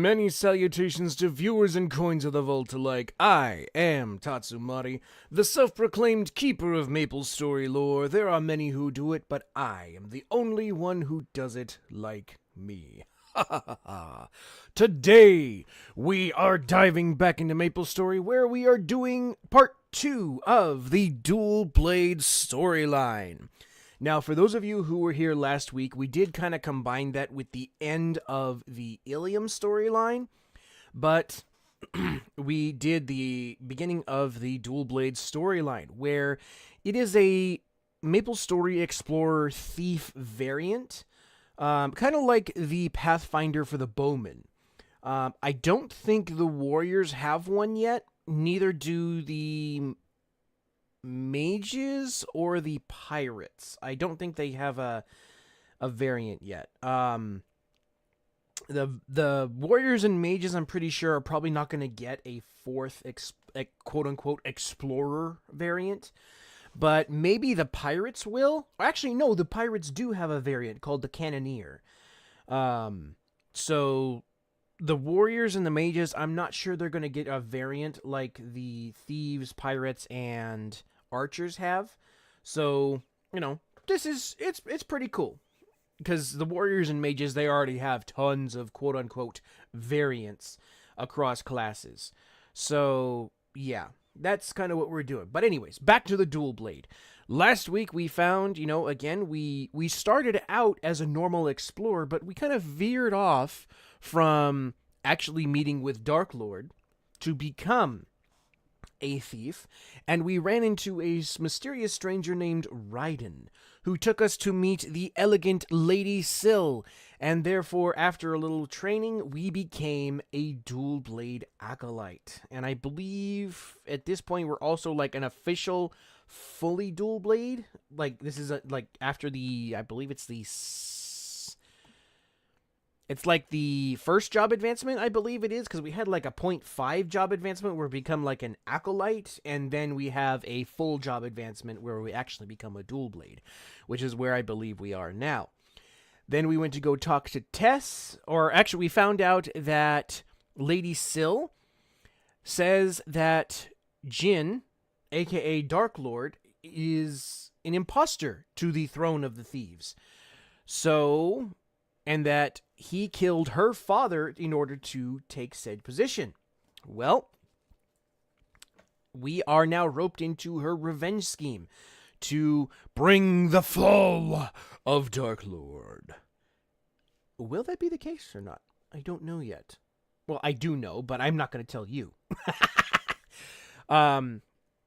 Many salutations to viewers and coins of the vault alike. I am Tatsumari, the self-proclaimed keeper of Maplestory lore. There are many who do it, but I am the only one who does it like me. Today, we are diving back into Maplestory, where we are doing part 2 of the Dual Blade storyline. Now, for those of you who were here last week, we did kind of combine that with the end of the Ilium storyline, but we did the beginning of the Dual Blade storyline, where it is a Maplestory Explorer Thief variant, kind of like the Pathfinder for the Bowman. I don't think the Warriors have one yet, neither do the Mages or the Pirates. I don't think they have a variant yet. The Warriors and Mages, I'm pretty sure, are probably not going to get a fourth quote-unquote Explorer variant. But maybe the Pirates will. Actually, no, the Pirates do have a variant called the Cannoneer. So the Warriors and the Mages, I'm not sure they're going to get a variant like the Thieves, Pirates, and Archers have. So, it's pretty cool. Because the Warriors and Mages, they already have tons of quote-unquote variants across classes. So, yeah, that's kind of what we're doing. But anyways, back to the Dual Blade. Last week we found, again, we started out as a normal explorer, but we kind of veered off from actually meeting with Dark Lord to become a thief, and we ran into a mysterious stranger named Raiden, who took us to meet the elegant Lady Syl, and therefore, after a little training, we became a Dual Blade Acolyte. And I believe at this point we're also like an official fully Dual Blade. Like, this is after the, I believe it's like the first job advancement, I believe it is, because we had like a 0.5 job advancement where we become like an Acolyte, and then we have a full job advancement where we actually become a Dual Blade, which is where I believe we are now. Then we went to go talk to Tess, or actually we found out that Lady Syl says that Jin, aka Dark Lord, is an imposter to the throne of the thieves. So, and that he killed her father in order to take said position. Well, we are now roped into her revenge scheme to bring the fall of Dark Lord. Will that be the case or not? I don't know yet. Well, I do know, but I'm not going to tell you.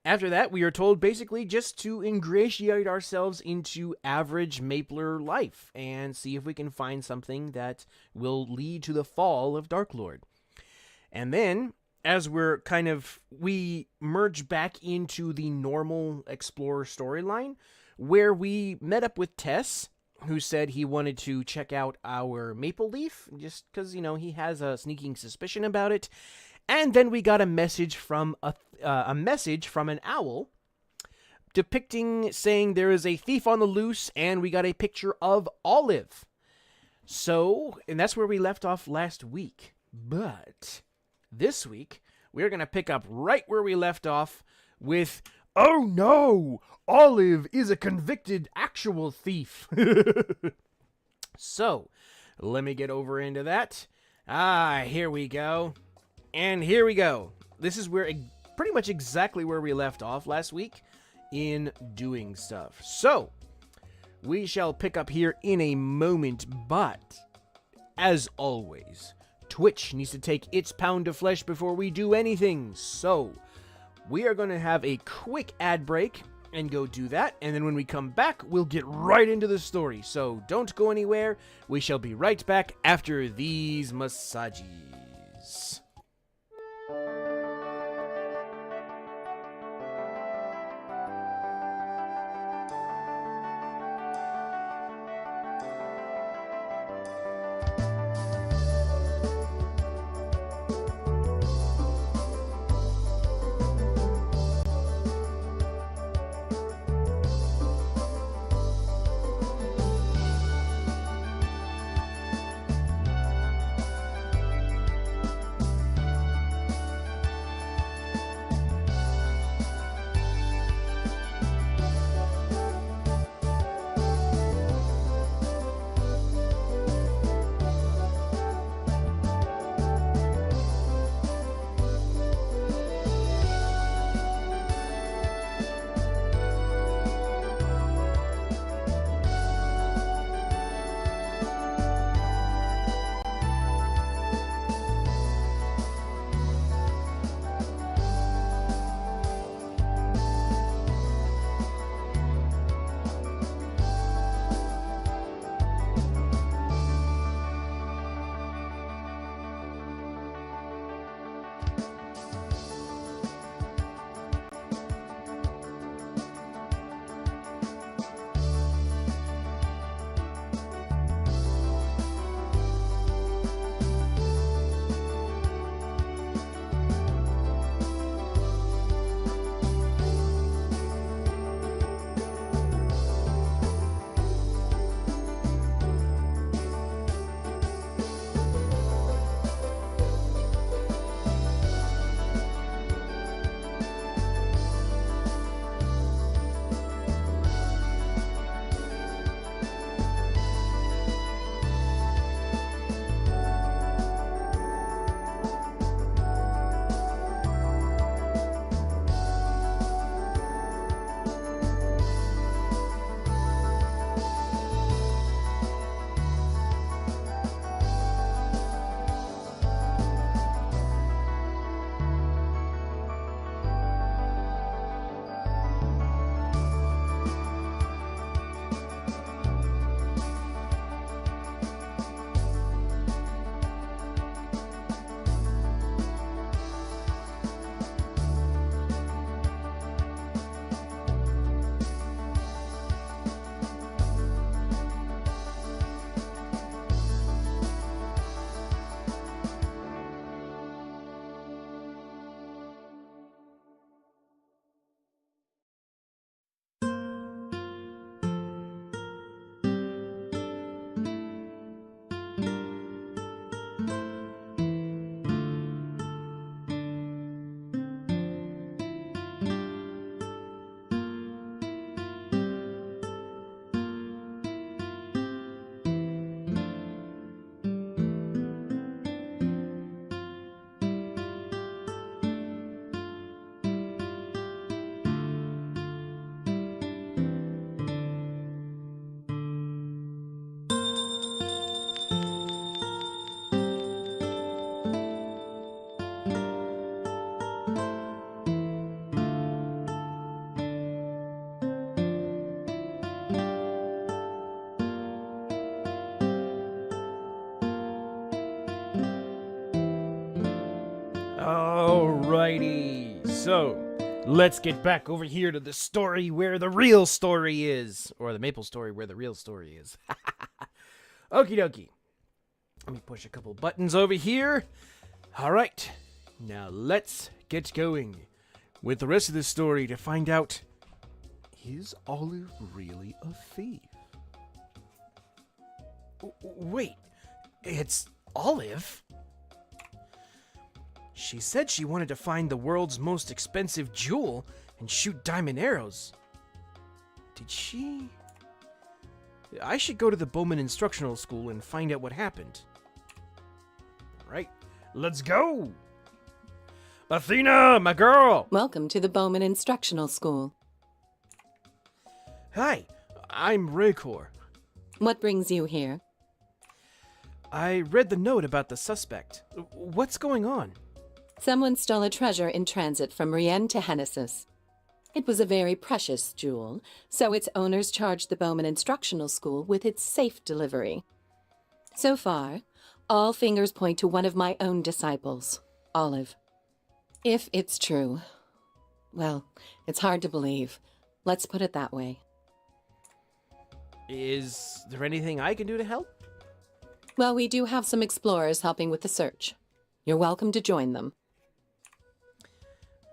After that, we are told basically just to ingratiate ourselves into average Mapler life and see if we can find something that will lead to the fall of Dark Lord. And then, as we merge back into the normal Explorer storyline, where we met up with Tess, who said he wanted to check out our Maple Leaf, just because, he has a sneaking suspicion about it. And then we got a message from an owl saying there is a thief on the loose, and we got a picture of Olive. And that's where we left off last week. But this week, we're going to pick up right where we left off with, oh no, Olive is a convicted actual thief. So, let me get over into that. Here we go. And here we go. This is where pretty much exactly where we left off last week in doing stuff. So, we shall pick up here in a moment, but as always, Twitch needs to take its pound of flesh before we do anything. So, we are going to have a quick ad break and go do that, and then when we come back, we'll get right into the story. So, don't go anywhere. We shall be right back after these massages. Alrighty, so let's get back over here to the story where the real story is. Or the Maple story where the real story is. Okie dokie. Let me push a couple buttons over here. Alright, now let's get going with the rest of the story to find out, is Olive really a thief? Wait, It's Olive. She said she wanted to find the world's most expensive jewel and shoot diamond arrows. Did she? I should go to the Bowman Instructional School and find out what happened. Right, let's go! Athena, my girl! Welcome to the Bowman Instructional School. Hi, I'm Raycor. What brings you here? I read the note about the suspect. What's going on? Someone stole a treasure in transit from Rien to Hennessus. It was a very precious jewel, so its owners charged the Bowman Instructional School with its safe delivery. So far, all fingers point to one of my own disciples, Olive. If it's true, well, it's hard to believe. Let's put it that way. Is there anything I can do to help? Well, we do have some explorers helping with the search. You're welcome to join them.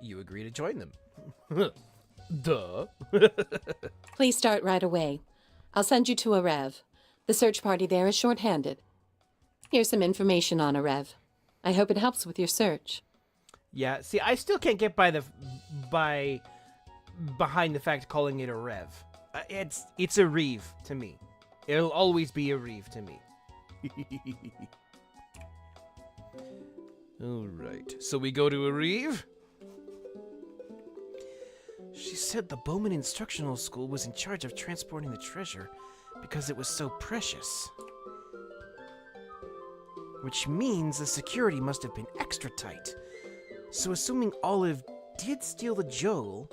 You agree to join them. Duh. Please start right away. I'll send you to Arev. The search party there is short-handed. Here's some information on Arev. I hope it helps with your search. Yeah, see, I still can't get behind the fact calling it a rev. It's a reeve to me. It'll always be a reeve to me. Alright, so we go to a reeve? She said the Bowman Instructional School was in charge of transporting the treasure because it was so precious. Which means the security must have been extra tight. So assuming Olive did steal the jewel,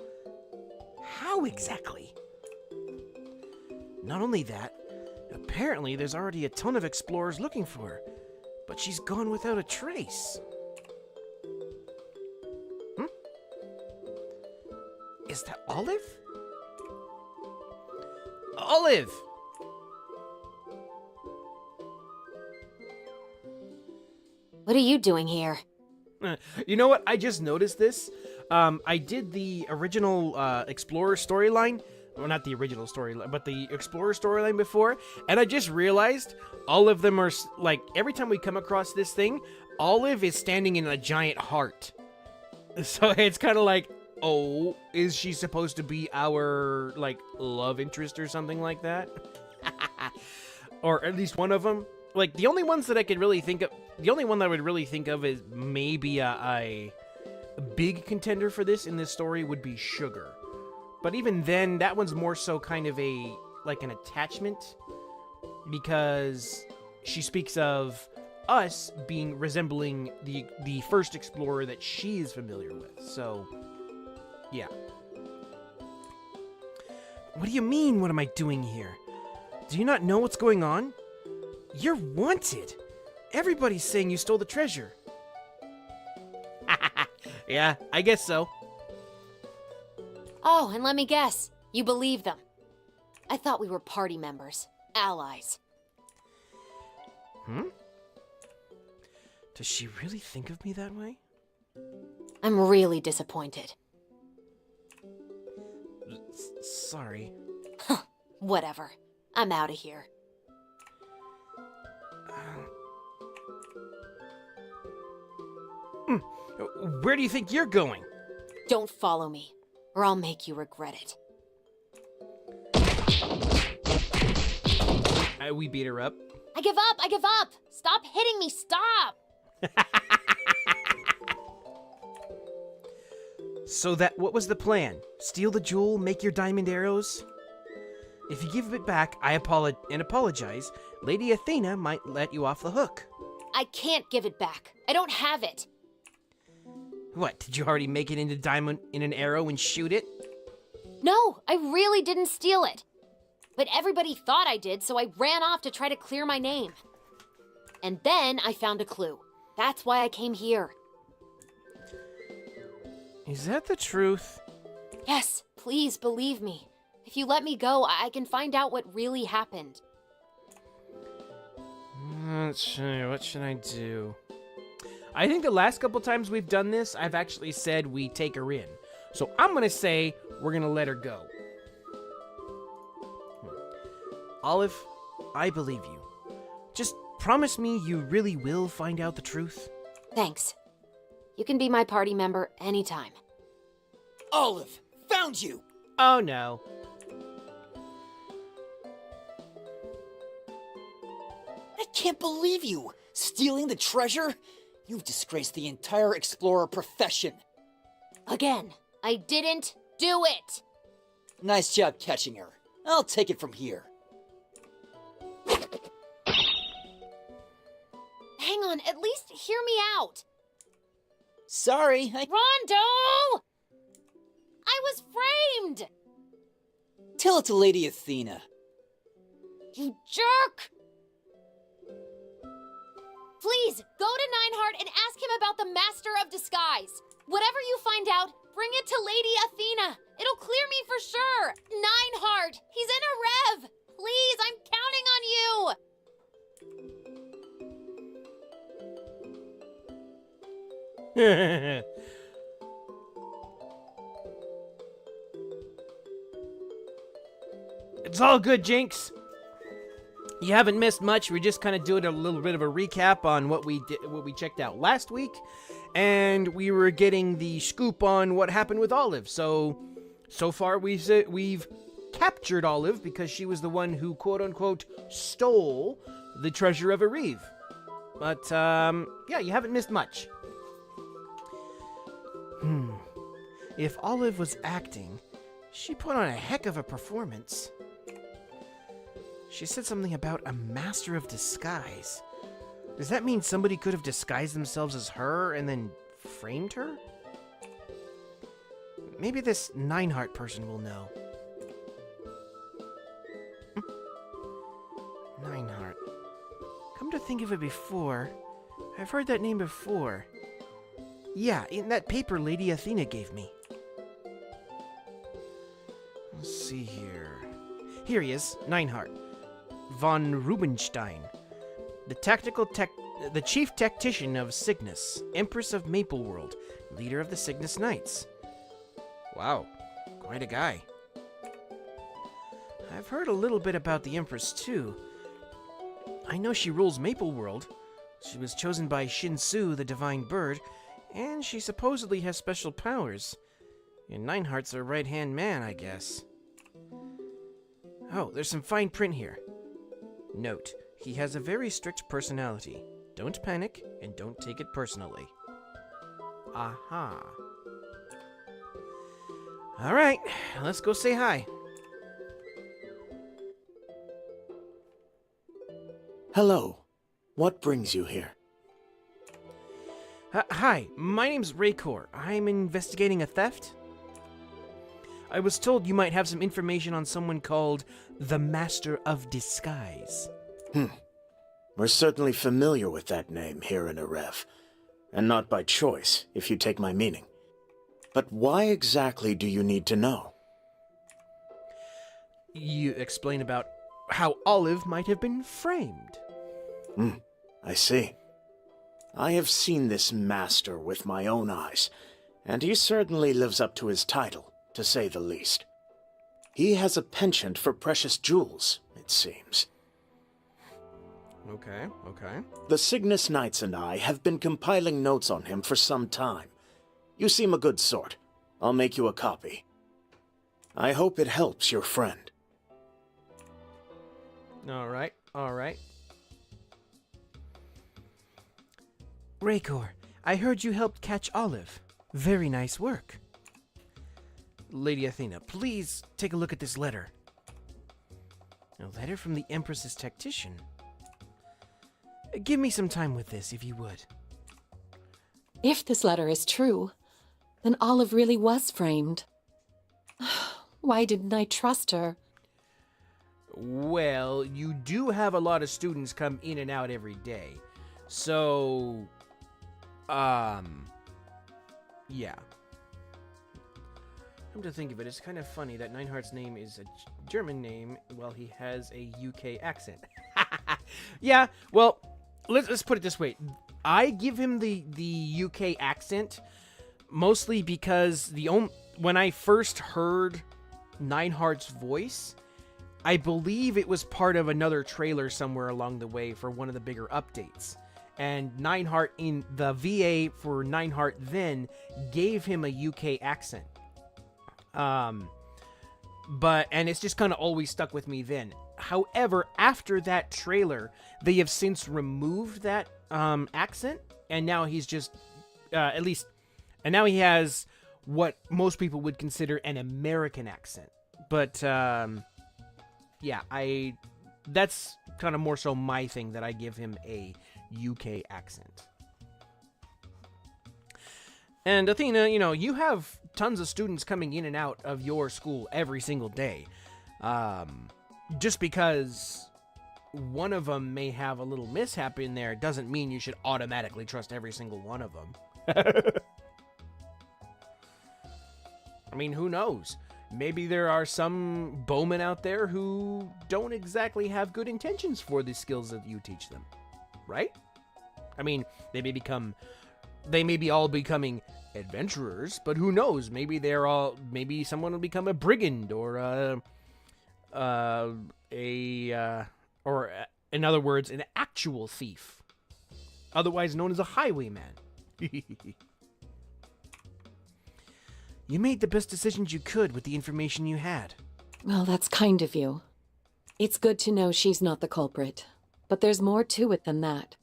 how exactly? Not only that, apparently there's already a ton of explorers looking for her, but she's gone without a trace. Is that Olive? Olive! What are you doing here? You know what? I just noticed this. I did the original Explorer storyline. Well, not the original storyline, but the Explorer storyline before. And I just realized all of them are, like, every time we come across this thing, Olive is standing in a giant heart. So it's kind of like, oh, is she supposed to be our, like, love interest or something like that? Or at least one of them. Like, the only ones that I could really think of, the only one that I would really think of is maybe a big contender for this in this story would be Sugar. But even then, that one's more so kind of like an attachment, because she speaks of us resembling the first explorer that she is familiar with. So, yeah. What do you mean, what am I doing here? Do you not know what's going on? You're wanted. Everybody's saying you stole the treasure. Yeah, I guess so. Oh, and let me guess. You believe them. I thought we were party members. Allies. Does she really think of me that way? I'm really disappointed. Sorry. Whatever. I'm out of here. Where do you think you're going? Don't follow me, or I'll make you regret it. We beat her up. I give up! I give up! Stop hitting me! Stop! So what was the plan? Steal the jewel, make your diamond arrows? If you give it back, and apologize, Lady Athena might let you off the hook. I can't give it back. I don't have it. What, did you already make it into diamond in an arrow and shoot it? No, I really didn't steal it. But everybody thought I did, so I ran off to try to clear my name. And then I found a clue. That's why I came here. Is that the truth? Yes, please believe me. If you let me go, I can find out what really happened. Let's see, what should I do? I think the last couple times we've done this, I've actually said we take her in. So I'm going to say we're going to let her go. Olive, I believe you. Just promise me you really will find out the truth? Thanks. You can be my party member anytime. Olive, found you! Oh no. I can't believe you! Stealing the treasure? You've disgraced the entire explorer profession. Again, I didn't do it! Nice job catching her. I'll take it from here. Hang on, at least hear me out. Sorry, Rondo! I was framed! Tell it to Lady Athena. You jerk! Please, go to Nineheart and ask him about the Master of Disguise. Whatever you find out, bring it to Lady Athena. It'll clear me for sure. Nineheart, he's in a rev. Please, I'm counting on you. It's all good, Jinx. You haven't missed much. We're just kind of doing a little bit of a recap on what we did, what we checked out last week, and we were getting the scoop on what happened with Olive. So far we've captured Olive because she was the one who quote unquote stole the treasure of Areve. But yeah, you haven't missed much. If Olive was acting, she put on a heck of a performance. She said something about a master of disguise. Does that mean somebody could have disguised themselves as her and then framed her? Maybe this Nineheart person will know. Nineheart. Come to think of it before, I've heard that name before. Yeah, in that paper Lady Athena gave me. Let's see here. Here he is, Nineheart. Von Rubenstein. The chief tactician of Cygnus, Empress of Mapleworld, leader of the Cygnus Knights. Wow, quite a guy. I've heard a little bit about the Empress too. I know she rules Mapleworld. She was chosen by Shinsu, the divine bird, and she supposedly has special powers. And Nineheart's her right-hand man, I guess. Oh, there's some fine print here. Note, he has a very strict personality. Don't panic, and don't take it personally. Aha. Alright, let's go say hi. Hello. What brings you here? Hi, my name's Raycor. I'm investigating a theft. I was told you might have some information on someone called the Master of Disguise. We're certainly familiar with that name here in Areve, and not by choice, if you take my meaning. But why exactly do you need to know? You explain about how Olive might have been framed. I see. I have seen this master with my own eyes, and he certainly lives up to his title, to say the least. He has a penchant for precious jewels, it seems. Okay. The Cygnus Knights and I have been compiling notes on him for some time. You seem a good sort. I'll make you a copy. I hope it helps your friend. Alright. Raycor, I heard you helped catch Olive. Very nice work. Lady Athena, please take a look at this letter. A letter from the Empress's tactician. Give me some time with this, if you would. If this letter is true, then Olive really was framed. Why didn't I trust her? Well, you do have a lot of students come in and out every day. So, yeah. Come to think of it, it's kind of funny that Nineheart's name is a German name while he has a UK accent. Yeah, well, let's put it this way. I give him the UK accent mostly because when I first heard Nineheart's voice, I believe it was part of another trailer somewhere along the way for one of the bigger updates. And Nineheart in the VA for Nineheart then gave him a UK accent. And it's just kind of always stuck with me then. However, after that trailer, they have since removed that accent, and now he's just and now he has what most people would consider an American accent. But yeah, that's kind of more so my thing, that I give him a UK accent. And Athena, you have tons of students coming in and out of your school every single day. Just because one of them may have a little mishap in there doesn't mean you should automatically trust every single one of them. I mean, who knows? Maybe there are some bowmen out there who don't exactly have good intentions for the skills that you teach them, right? I mean, they may be all becoming adventurers, but who knows? Maybe someone will become a brigand or in other words, an actual thief, otherwise known as a highwayman. You made the best decisions you could with the information you had. Well, that's kind of you. It's good to know she's not the culprit, but there's more to it than that.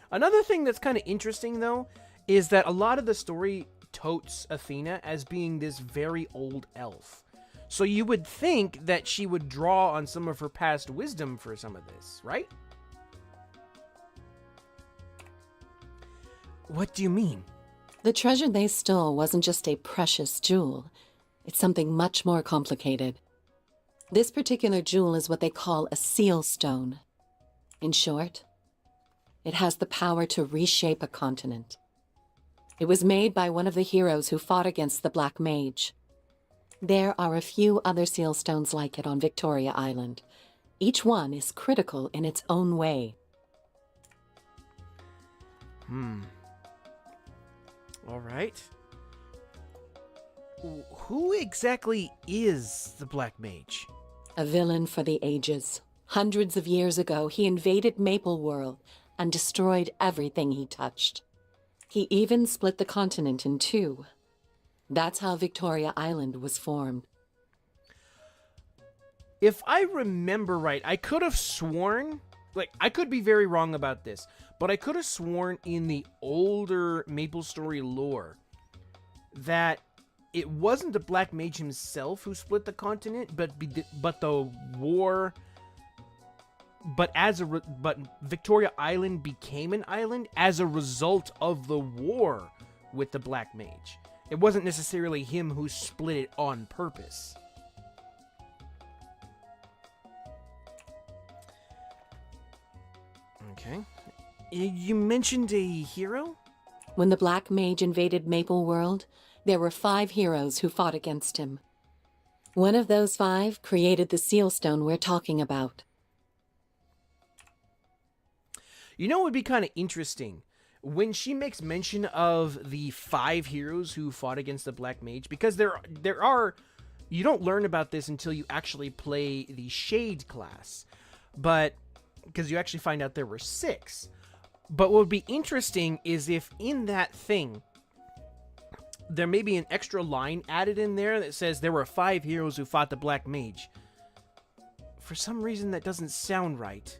Another thing that's kind of interesting, though, is that a lot of the story totes Athena as being this very old elf. So you would think that she would draw on some of her past wisdom for some of this, right? What do you mean? The treasure they stole wasn't just a precious jewel. It's something much more complicated. This particular jewel is what they call a seal stone. In short, it has the power to reshape a continent. It was made by one of the heroes who fought against the Black Mage. There are a few other seal stones like it on Victoria Island. Each one is critical in its own way. All right. Who exactly is the Black Mage? A villain for the ages. Hundreds of years ago, he invaded Maple World and destroyed everything he touched. He even split the continent in two. That's how Victoria Island was formed. If I remember right, I could have sworn, I could be very wrong about this, but I could have sworn in the older Maplestory lore that it wasn't the Black Mage himself who split the continent, but the war. But Victoria Island became an island as a result of the war with the Black Mage. It wasn't necessarily him who split it on purpose. Okay. You mentioned a hero? When the Black Mage invaded Maple World, there were 5 heroes who fought against him. One of those 5 created the seal stone we're talking about. You know what would be kind of interesting? When she makes mention of the 5 heroes who fought against the Black Mage, because there are, you don't learn about this until you actually play the Shade class, but because you actually find out there were 6. But what would be interesting is if in that thing, there may be an extra line added in there that says there were 5 heroes who fought the Black Mage. For some reason, that doesn't sound right.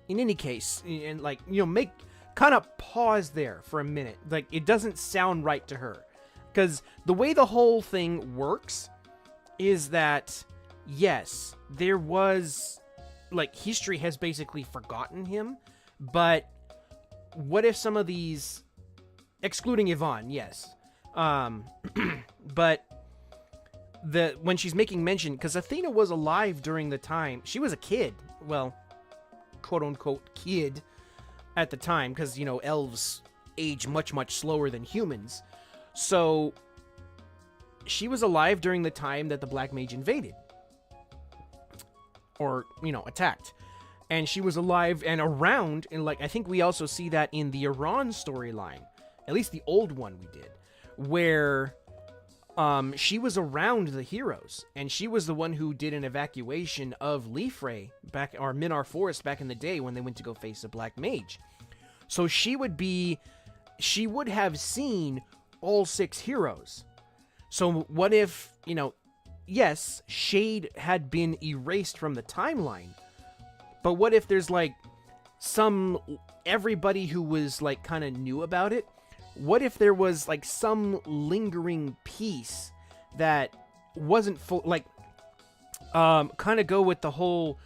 In any case, and make kind of pause there for a minute. It doesn't sound right to her. Because the way the whole thing works is that, yes, there was, history has basically forgotten him, but what if some of these, excluding Yvonne, yes, but when she's making mention, because Athena was alive during the time, she was a kid, well, quote-unquote kid at the time, because, elves age much, much slower than humans. So, she was alive during the time that the Black Mage invaded. Or, attacked. And she was alive and around, and, I think we also see that in the Iran storyline. At least the old one we did. Where she was around the heroes, and she was the one who did an evacuation of Leafray or Minar Forest back in the day when they went to go face the Black Mage. So she would have seen all 6 heroes. So what if, yes, Shade had been erased from the timeline, but what if there's like everybody who was like kind of knew about it? What if there was like some lingering piece that wasn't full, like, kind of go with the whole,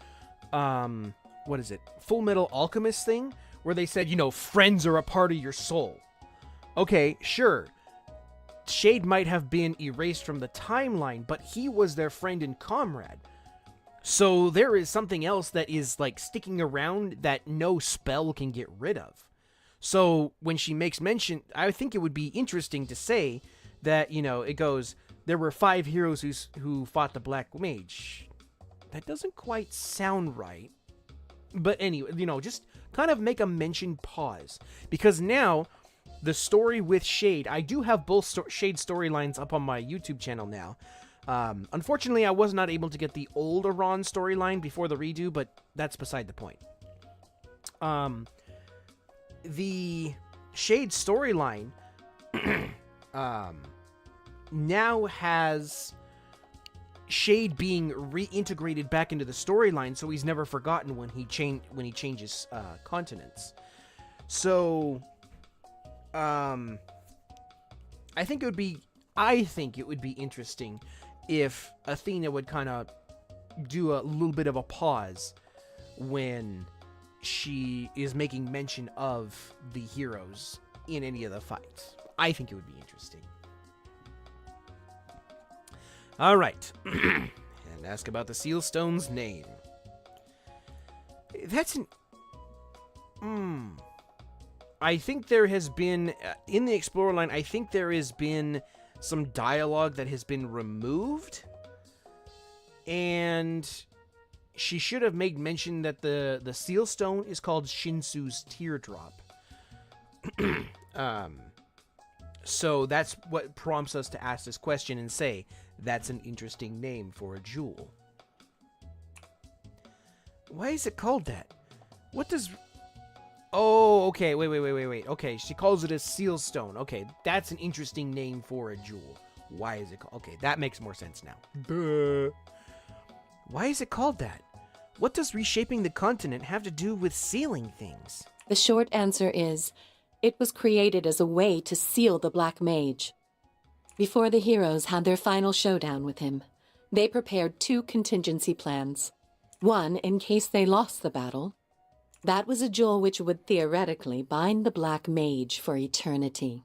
Full Metal Alchemist thing, where they said, friends are a part of your soul. Okay, sure. Shade might have been erased from the timeline, but he was their friend and comrade. So there is something else that is like sticking around that no spell can get rid of. So when she makes mention, I think it would be interesting to say that, it goes, there were 5 heroes who fought the Black Mage. That doesn't quite sound right. But anyway, just kind of make a mention pause. Because now, the story with Shade, I do have both Shade storylines up on my YouTube channel now. Unfortunately, I was not able to get the old Iran storyline before the redo, but that's beside the point. The Shade storyline now has Shade being reintegrated back into the storyline, so he's never forgotten when he changes continents. So, I think it would be interesting if Athena would kind of do a little bit of a pause when she is making mention of the heroes in any of the fights. I think it would be interesting. All right. And ask about the Seal Stone's name. That's I think there has been, in the Explorer line, I think there has been some dialogue that has been removed. And she should have made mention that the Seal Stone is called Shinsu's Teardrop. So that's what prompts us to ask this question and say, that's an interesting name for a jewel. Why is it called that? What does... Oh, okay, wait. Okay, she calls it a seal stone. Okay, that's an interesting name for a jewel. Why is it called... Okay, that makes more sense now. Duh. Why is it called that? What does reshaping the continent have to do with sealing things? The short answer is, it was created as a way to seal the Black Mage. Before the heroes had their final showdown with him, they prepared 2 contingency plans. One, in case they lost the battle. That was a jewel which would theoretically bind the Black Mage for eternity.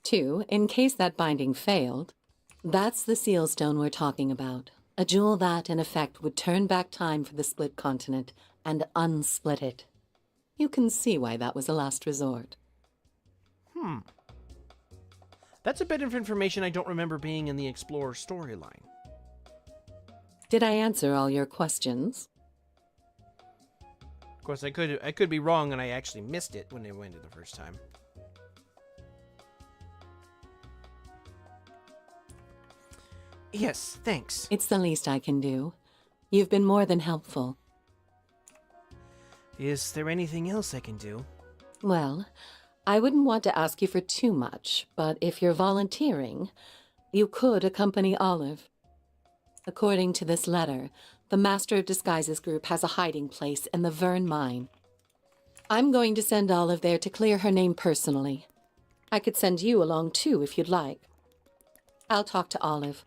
2, in case that binding failed. That's the seal stone we're talking about. A jewel that, in effect, would turn back time for the split continent and unsplit it. You can see why that was a last resort. That's a bit of information I don't remember being in the Explorer storyline. Did I answer all your questions? Of course, I could be wrong and I actually missed it when they went it the first time. Yes, thanks. It's the least I can do. You've been more than helpful. Is there anything else I can do? Well, I wouldn't want to ask you for too much, but if you're volunteering, you could accompany Olive. According to this letter, the Master of Disguises group has a hiding place in the Vern Mine. I'm going to send Olive there to clear her name personally. I could send you along too if you'd like. I'll talk to Olive.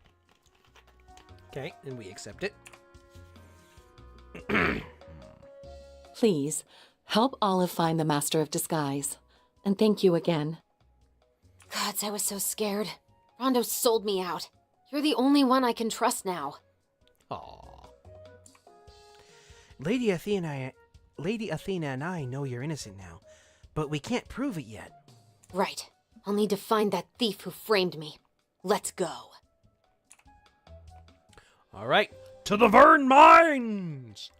Okay, and we accept it. Please, help Olive find the Master of Disguise. And thank you again. Gods, I was so scared. Rondo sold me out. You're the only one I can trust now. Aww. Lady Athena and I know you're innocent now, but we can't prove it yet. Right. I'll need to find that thief who framed me. Let's go. All right, to the Vern Mines!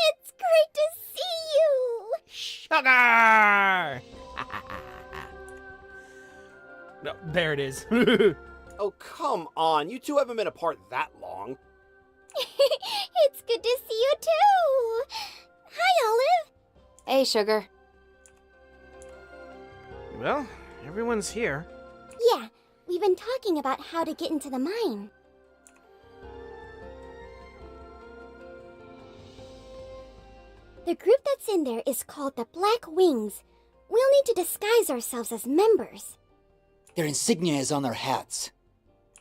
It's great to see you! Shh. Sugar! No, there it is. Oh, come on. You two haven't been apart that long. It's good to see you too. Hi, Olive. Hey, Sugar. Well, everyone's here. Yeah, we've been talking about how to get into the mine. The group that's in there is called the Black Wings. We'll need to disguise ourselves as members. Their insignia is on their hats.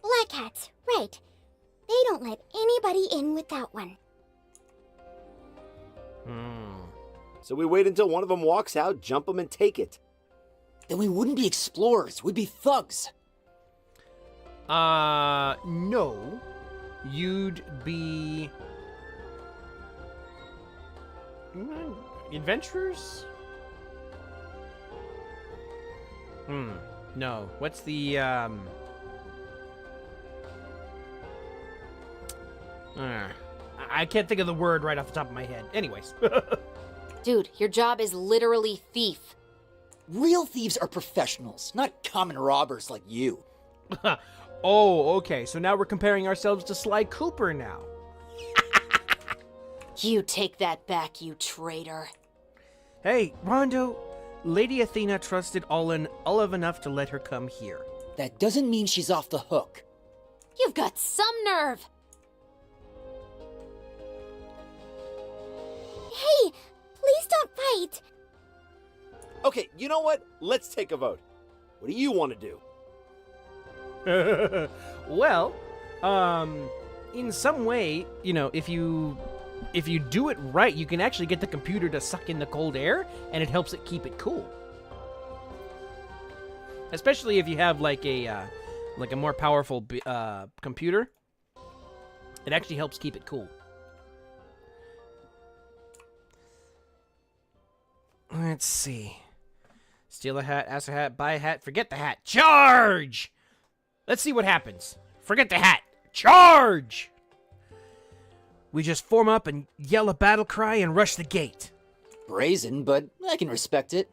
Black hats, right. They don't let anybody in without one. So we wait until one of them walks out, jump them, and take it. Then we wouldn't be explorers, we'd be thugs. No. You'd be... adventurers? No. What's the, I can't think of the word right off the top of my head. Anyways. Dude, your job is literally thief. Real thieves are professionals, not common robbers like you. Oh, okay. So now we're comparing ourselves to Sly Cooper now. You take that back, you traitor. Hey, Rondo, Lady Athena trusted Olive enough to let her come here. That doesn't mean she's off the hook. You've got some nerve. Hey, please don't fight. Okay, you know what? Let's take a vote. What do you want to do? Well, in some way, you know, if you do it right, you can actually get the computer to suck in the cold air, and it helps it keep it cool. Especially if you have like a more powerful computer, it actually helps keep it cool. Let's see. Steal a hat, ask a hat, buy a hat, forget the hat. Charge! Let's see what happens. Forget the hat. Charge! We just form up and yell a battle cry and rush the gate. Brazen, but I can respect it.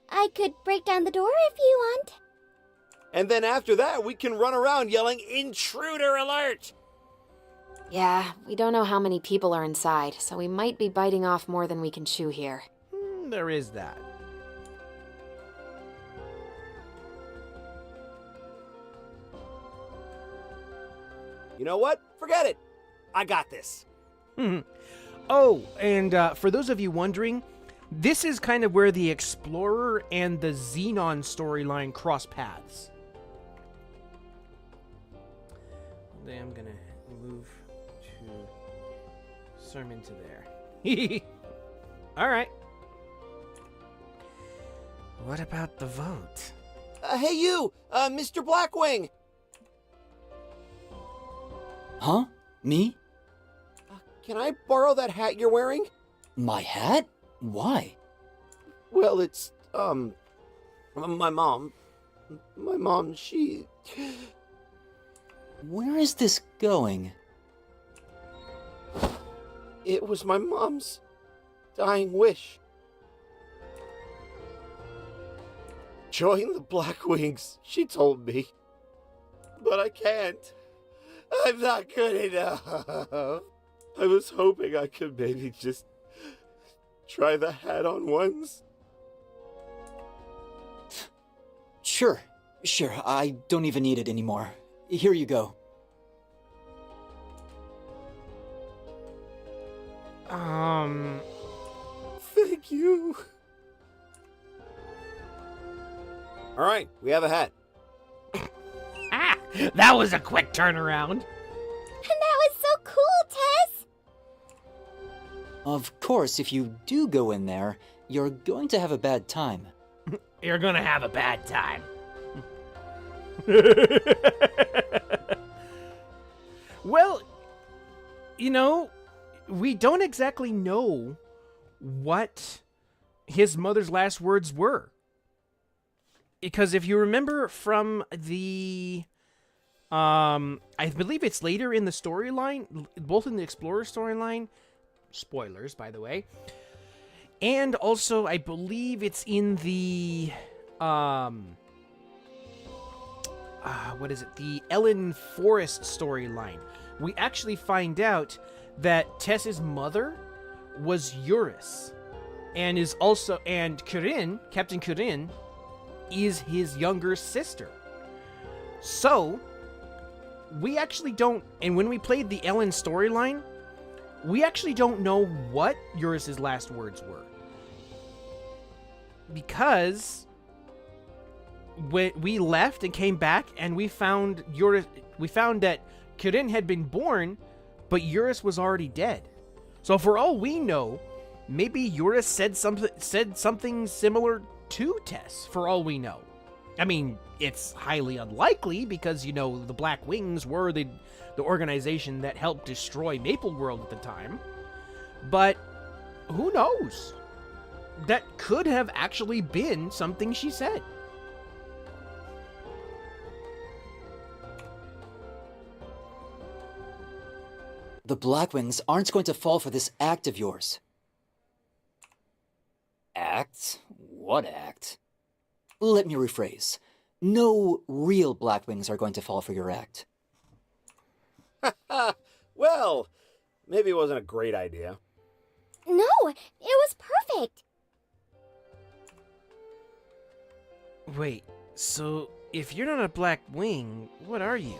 I could break down the door if you want. And then after that, we can run around yelling, "Intruder alert!" Yeah, we don't know how many people are inside, so we might be biting off more than we can chew here. There is that. You know what? Forget it. I got this. Oh, and for those of you wondering, this is kind of where the Explorer and the Xenon storyline cross paths. Then I'm gonna move to Sermon to there. All right. What about the vote? Hey you, Mr. Blackwing. Huh? Me? Can I borrow that hat you're wearing? My hat? Why? Well, it's, my mom, she... Where is this going? It was my mom's dying wish. Join the Blackwings, she told me. But I can't. I'm not good enough. I was hoping I could maybe just try the hat on once. Sure, I don't even need it anymore. Here you go. Thank you. All right, we have a hat. Ah, that was a quick turnaround. And that was so cool, Tess! Of course, if you do go in there, you're going to have a bad time. You're gonna have a bad time. Well, you know, we don't exactly know what his mother's last words were. Because if you remember from the... I believe it's later in the storyline, both in the Explorer storyline Spoilers, by the way. And also, I believe it's in the, what is it? The Ellen Forrest storyline. We actually find out that Tess's mother was Eurus, and is also, and Corinne, Captain Corinne, is his younger sister. So, we actually don't, and when we played the Ellen storyline, we actually don't know what Eurus's last words were. Because when we left and came back and we found that Corinne had been born, but Eurus was already dead. So for all we know, maybe Eurus said something similar to Tess, for all we know. I mean, it's highly unlikely because, you know, the Black Wings were the organization that helped destroy Maple World at the time. But who knows? That could have actually been something she said. The Blackwings aren't going to fall for this act of yours. Act? What act? Let me rephrase. No real Blackwings are going to fall for your act. Well, maybe it wasn't a great idea. No, it was perfect. Wait, so if you're not a Black Wing, what are you?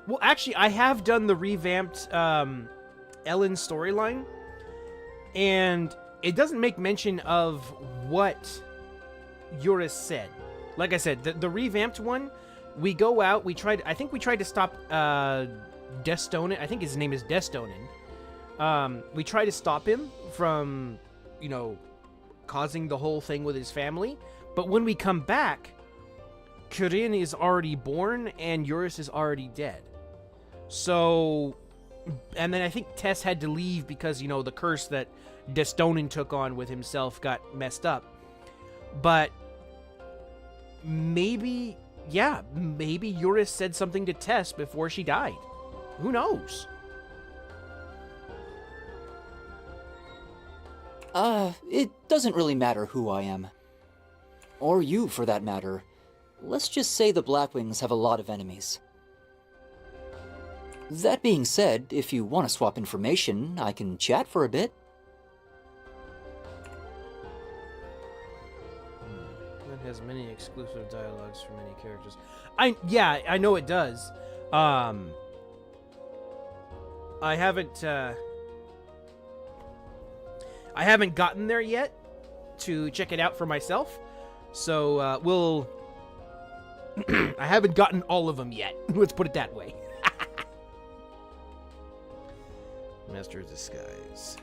Well, actually, I have done the revamped Ellen storyline, and it doesn't make mention of what Eurus said. Like I said, the revamped one, we go out, I think we tried to stop Destonin. I think his name is Destonin. We try to stop him from, you know, causing the whole thing with his family. But when we come back, Corinne is already born and Eurus is already dead. So, and then I think Tess had to leave because, you know, the curse that Destonin took on with himself got messed up. But maybe Eurus said something to Tess before she died. Who knows? It doesn't really matter who I am. Or you, for that matter. Let's just say the Blackwings have a lot of enemies. That being said, if you want to swap information, I can chat for a bit. It has many exclusive dialogues for many characters. I know it does. I haven't gotten there yet to check it out for myself. So I haven't gotten all of them yet. Let's put it that way. Master of Disguise.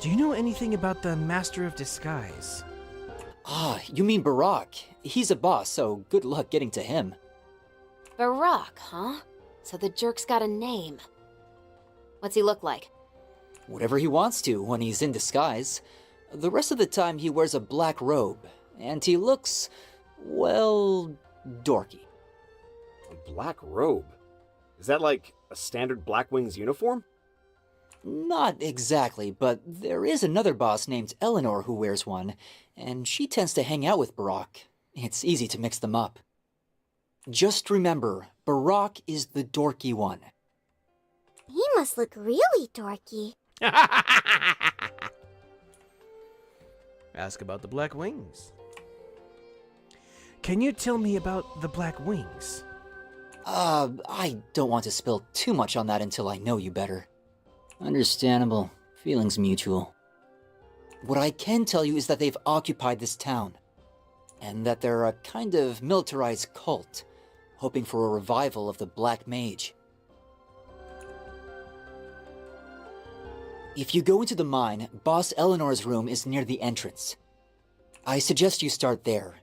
Do you know anything about the Master of Disguise? Ah, you mean Barack. He's a boss, so good luck getting to him. Barack, huh? So the jerk's got a name. What's he look like? Whatever he wants to when he's in disguise. The rest of the time he wears a black robe, and he looks, well, dorky. A black robe? Is that like a standard Blackwings uniform? Not exactly, but there is another boss named Eleanor who wears one, and she tends to hang out with Barack. It's easy to mix them up. Just remember, Barack is the dorky one. He must look really dorky. Ask about the Black Wings. Can you tell me about the Black Wings? I don't want to spill too much on that until I know you better. Understandable. Feelings mutual. What I can tell you is that they've occupied this town, and that they're a kind of militarized cult, hoping for a revival of the Black Mage. If you go into the mine, Boss Eleanor's room is near the entrance. I suggest you start there.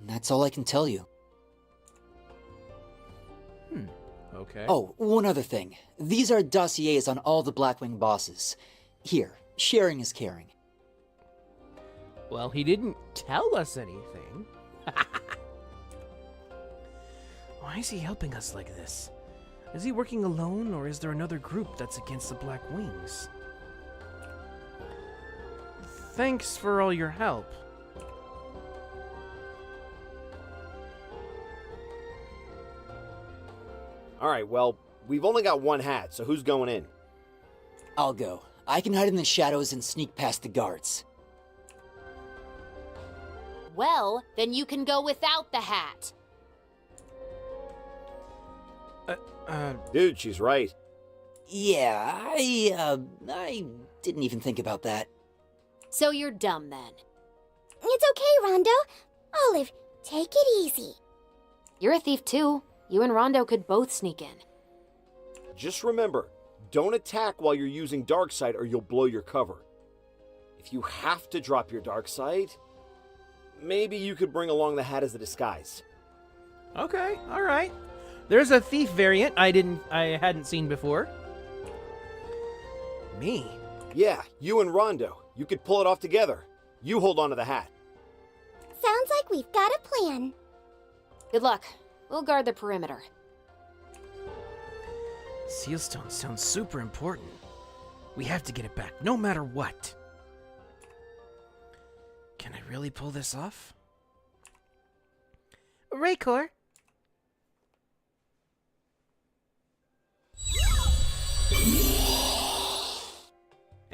That's all I can tell you. Okay. Oh, one other thing. These are dossiers on all the Blackwing bosses. Here, sharing is caring. Well, he didn't tell us anything. Why is he helping us like this? Is he working alone, or is there another group that's against the Black Wings? Thanks for all your help. Alright, well, we've only got one hat, so who's going in? I'll go. I can hide in the shadows and sneak past the guards. Well, then you can go without the hat. Dude, she's right. Yeah, I didn't even think about that. So you're dumb then. It's okay, Rondo. Olive, take it easy. You're a thief too. You and Rondo could both sneak in. Just remember, don't attack while you're using Darksight or you'll blow your cover. If you have to drop your Darksight, maybe you could bring along the hat as a disguise. Okay, all right. There's a thief variant I hadn't seen before. Me? Yeah, you and Rondo. You could pull it off together. You hold on to the hat. Sounds like we've got a plan. Good luck. We'll guard the perimeter. Sealstone sounds super important. We have to get it back, no matter what. Can I really pull this off? Raycor?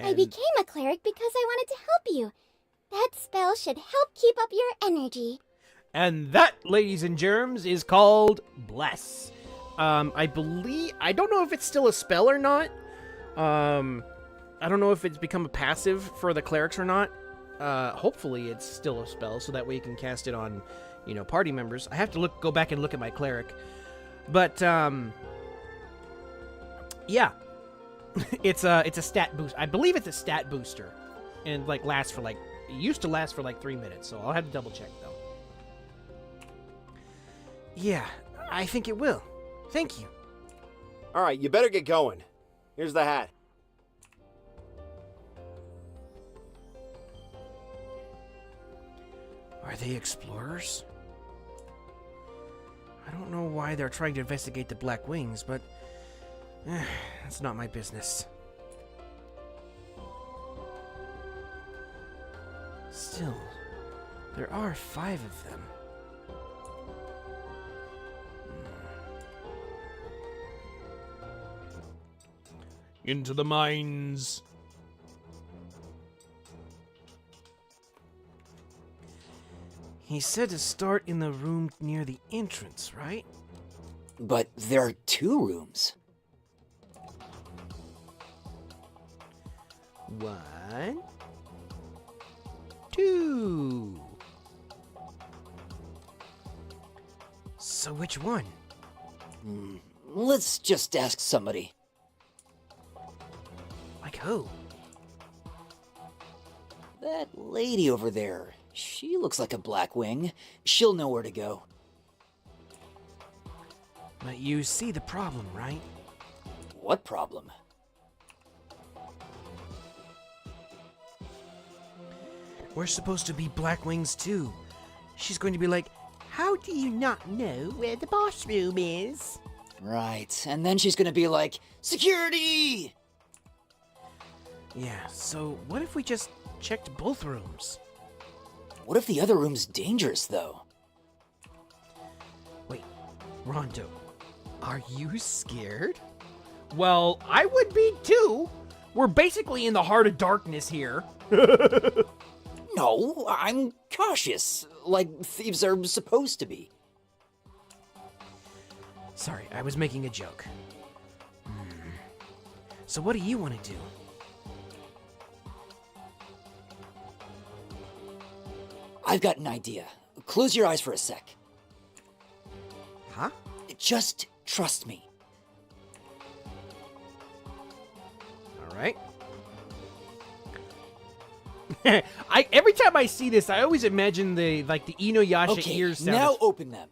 I became a cleric because I wanted to help you. That spell should help keep up your energy. And that, ladies and germs, is called Bless. I don't know if it's still a spell or not. I don't know if it's become a passive for the clerics or not. Hopefully it's still a spell, so that way you can cast it on, party members. I have to go back and look at my cleric. But, yeah. It's a stat boost. I believe it's a stat booster. And, it used to last for 3 minutes, so I'll have to double check, though. Yeah, I think it will. Thank you. Alright, you better get going. Here's the hat. Are they explorers? I don't know why they're trying to investigate the Black Wings, but that's not my business. Still, there are 5 of them. Into the mines. He said to start in the room near the entrance, right? But there are 2 rooms. 1, 2. So which one? Let's just ask somebody. Like who? That lady over there. She looks like a Black Wing. She'll know where to go. But you see the problem, right? What problem? We're supposed to be Black Wings too. She's going to be like, how do you not know where the boss room is? Right, and then she's gonna be like, security! Yeah, so what if we just checked both rooms? What if the other room's dangerous, though? Wait, Rondo, are you scared? Well, I would be too. We're basically in the heart of darkness here. No, I'm cautious, like thieves are supposed to be. Sorry, I was making a joke. So what do you want to do? I've got an idea. Close your eyes for a sec. Huh? Just trust me. All right. Every time I see this, I always imagine the Inuyasha Okay, ears sound. now open them.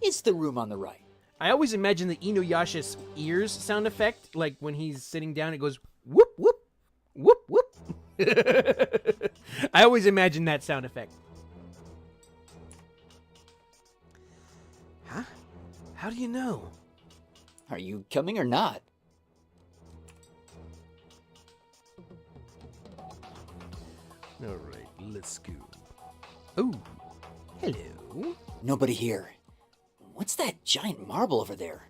It's the room on the right. I always imagine the Inuyasha's ears sound effect, like when he's sitting down, it goes whoop whoop whoop whoop. I always imagine that sound effect. Huh? How do you know? Are you coming or not? Alright, let's go. Oh, hello. Nobody here. What's that giant marble over there?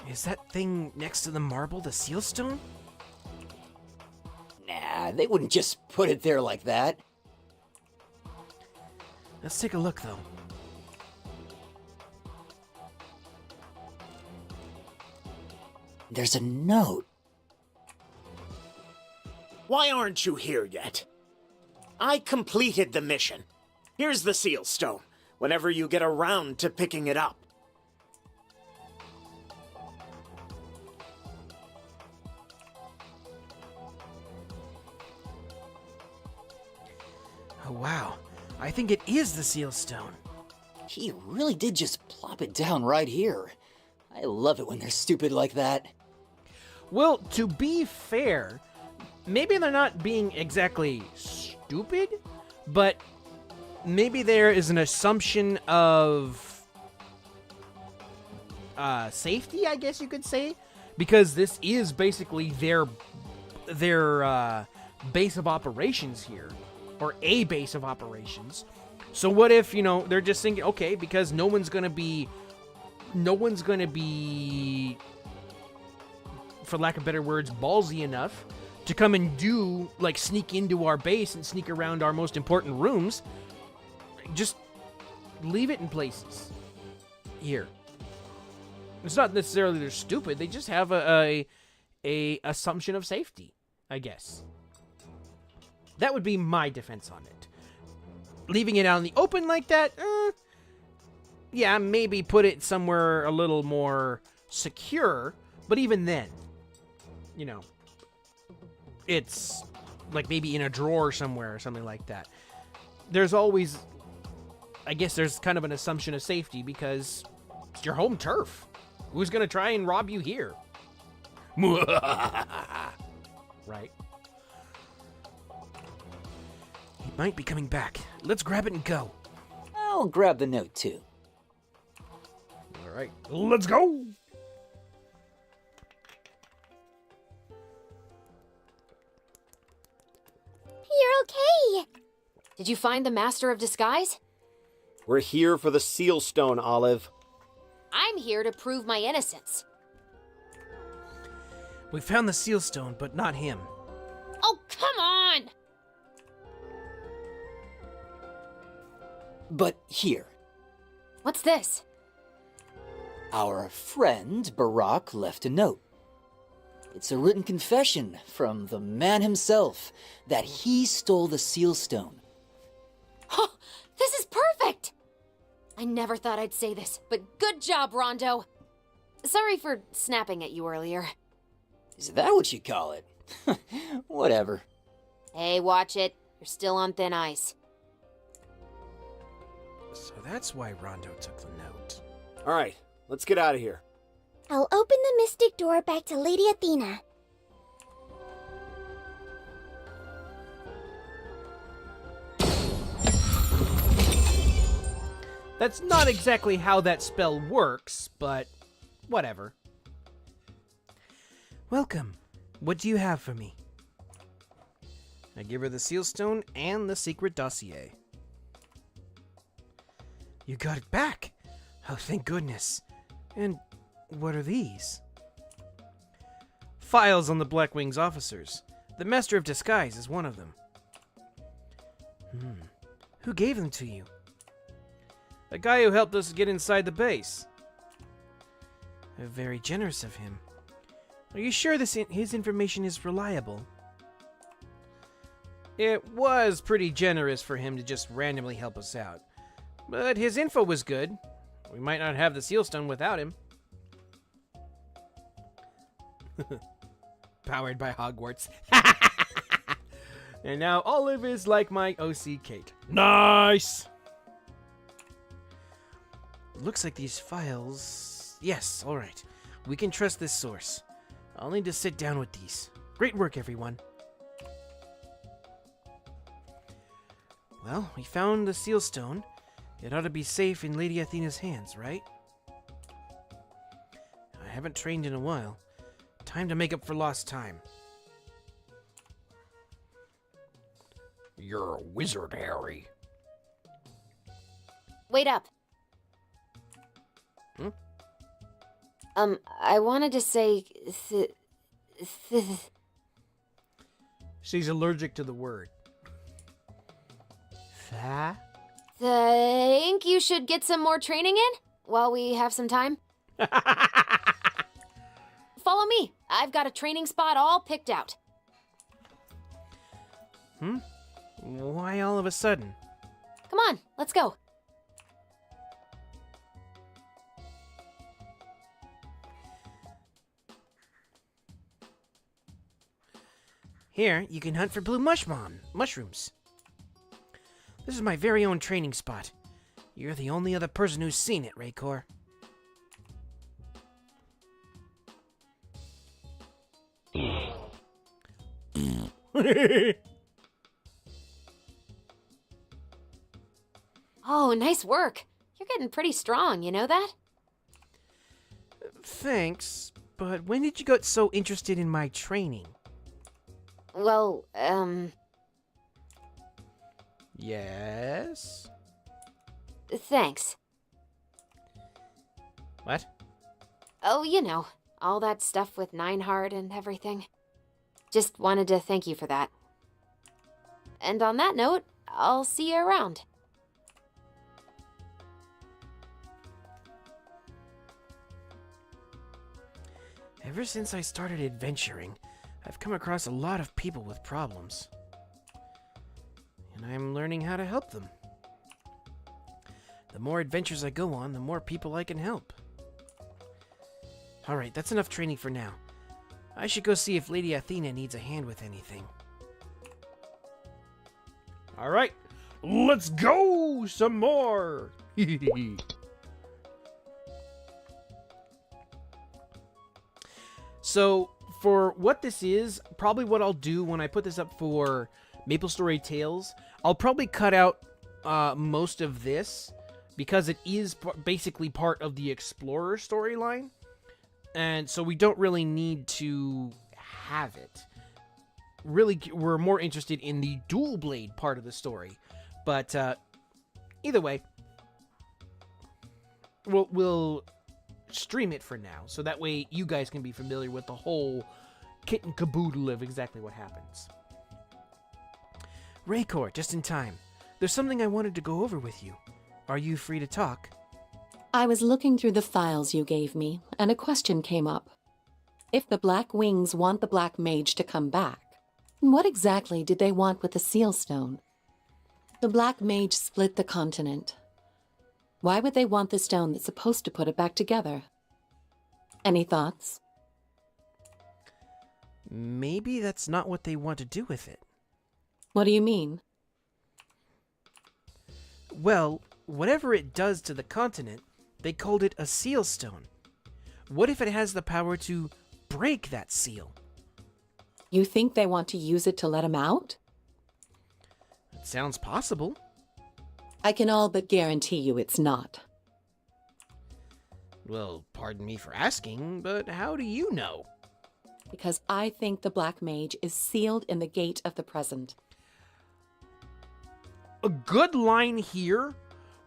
Is that thing next to the marble the seal stone? Nah, they wouldn't just put it there like that. Let's take a look, though. There's a note. Why aren't you here yet? I completed the mission. Here's the seal stone, whenever you get around to picking it up. Oh, wow. I think it is the seal stone. He really did just plop it down right here. I love it when they're stupid like that. Well, to be fair, maybe they're not being exactly stupid, but maybe there is an assumption of safety, I guess you could say, because this is basically their base of operations here, or a base of operations. So what if, they're just thinking, okay, because no one's gonna be, for lack of better words, ballsy enough to come and sneak into our base and sneak around our most important rooms. Just leave it in places. Here. It's not necessarily they're stupid, they just have a assumption of safety, I guess. That would be my defense on it. Leaving it out in the open like that, yeah, maybe put it somewhere a little more secure, but even then, it's like maybe in a drawer somewhere or something like that. There's always, I guess there's kind of an assumption of safety because it's your home turf. Who's gonna try and rob you here? Right? He might be coming back. Let's grab it and go. I'll grab the note too. All right, let's go. You're okay. Did you find the Master of Disguise? We're here for the seal stone, Olive. I'm here to prove my innocence. We found the seal stone, but not him. Oh, come on! But here, What's this? our friend Barack left a note. It's a written confession from the man himself that he stole the seal stone. Oh, this is perfect! I never thought I'd say this, but good job, Rondo. Sorry for snapping at you earlier. Is that what you call it? Whatever. Hey, watch it. You're still on thin ice. So that's why Rondo took the note. All right, let's get out of here. I'll open the mystic door back to Lady Athena. That's not exactly how that spell works, but whatever. Welcome. What do you have for me? I give her the seal stone and the secret dossier. You got it back. Oh, thank goodness. And what are these? Files on the Blackwing's officers. The Master of Disguise is one of them. Who gave them to you? The guy who helped us get inside the base. Very generous of him. Are you sure his information is reliable? It was pretty generous for him to just randomly help us out. But his info was good. We might not have the seal stone without him. Powered by Hogwarts. And now Olive is like my OC Kate. Nice! Looks like these files... Yes, alright. We can trust this source. I'll need to sit down with these. Great work, everyone. Well, we found the seal stone, It ought to be safe in Lady Athena's hands, right? I haven't trained in a while. Time to make up for lost time. You're a wizard, Harry. Wait up. Hmm? I wanted to say... She's allergic to the word. Think you should get some more training in while we have some time? Follow me. I've got a training spot all picked out. Why all of a sudden? Come on, let's go. Here, you can hunt for blue mushrooms. This is my very own training spot. You're the only other person who's seen it, Raycor. Oh, nice work. You're getting pretty strong, you know that? Thanks, but when did you get so interested in my training? Well, Yes? thanks. What? Oh, you know, all that stuff with Nineheart and everything. Just wanted to thank you for that. And on that note, I'll see you around. Ever since I started adventuring, I've come across a lot of people with problems. And I'm learning how to help them. The more adventures I go on, the more people I can help. Alright, that's enough training for now. I should go see if Lady Athena needs a hand with anything. Alright, let's go some more! So, for what this is, probably what I'll do when I put this up for Maplestory Tales, I'll probably cut out most of this, because it is basically part of the Explorer storyline, and so we don't really need to have it. Really, we're more interested in the dual blade part of the story, but either way, we'll stream it for now, so that way you guys can be familiar with the whole kit and caboodle of exactly what happens. Raycor, just in time. There's something I wanted to go over with you. Are you free to talk? I was looking through the files you gave me, and a question came up. If the Black Wings want the Black Mage to come back, what exactly did they want with the Seal Stone? The Black Mage split the continent. Why would they want the stone that's supposed to put it back together? Any thoughts? Maybe that's not what they want to do with it. What do you mean? Well, whatever it does to the continent, they called it a seal stone. What if it has the power to break that seal? You think they want to use it to let him out? It sounds possible. I can all but guarantee you it's not. Well, pardon me for asking, but how do you know? Because I think the Black Mage is sealed in the gate of the present. A good line here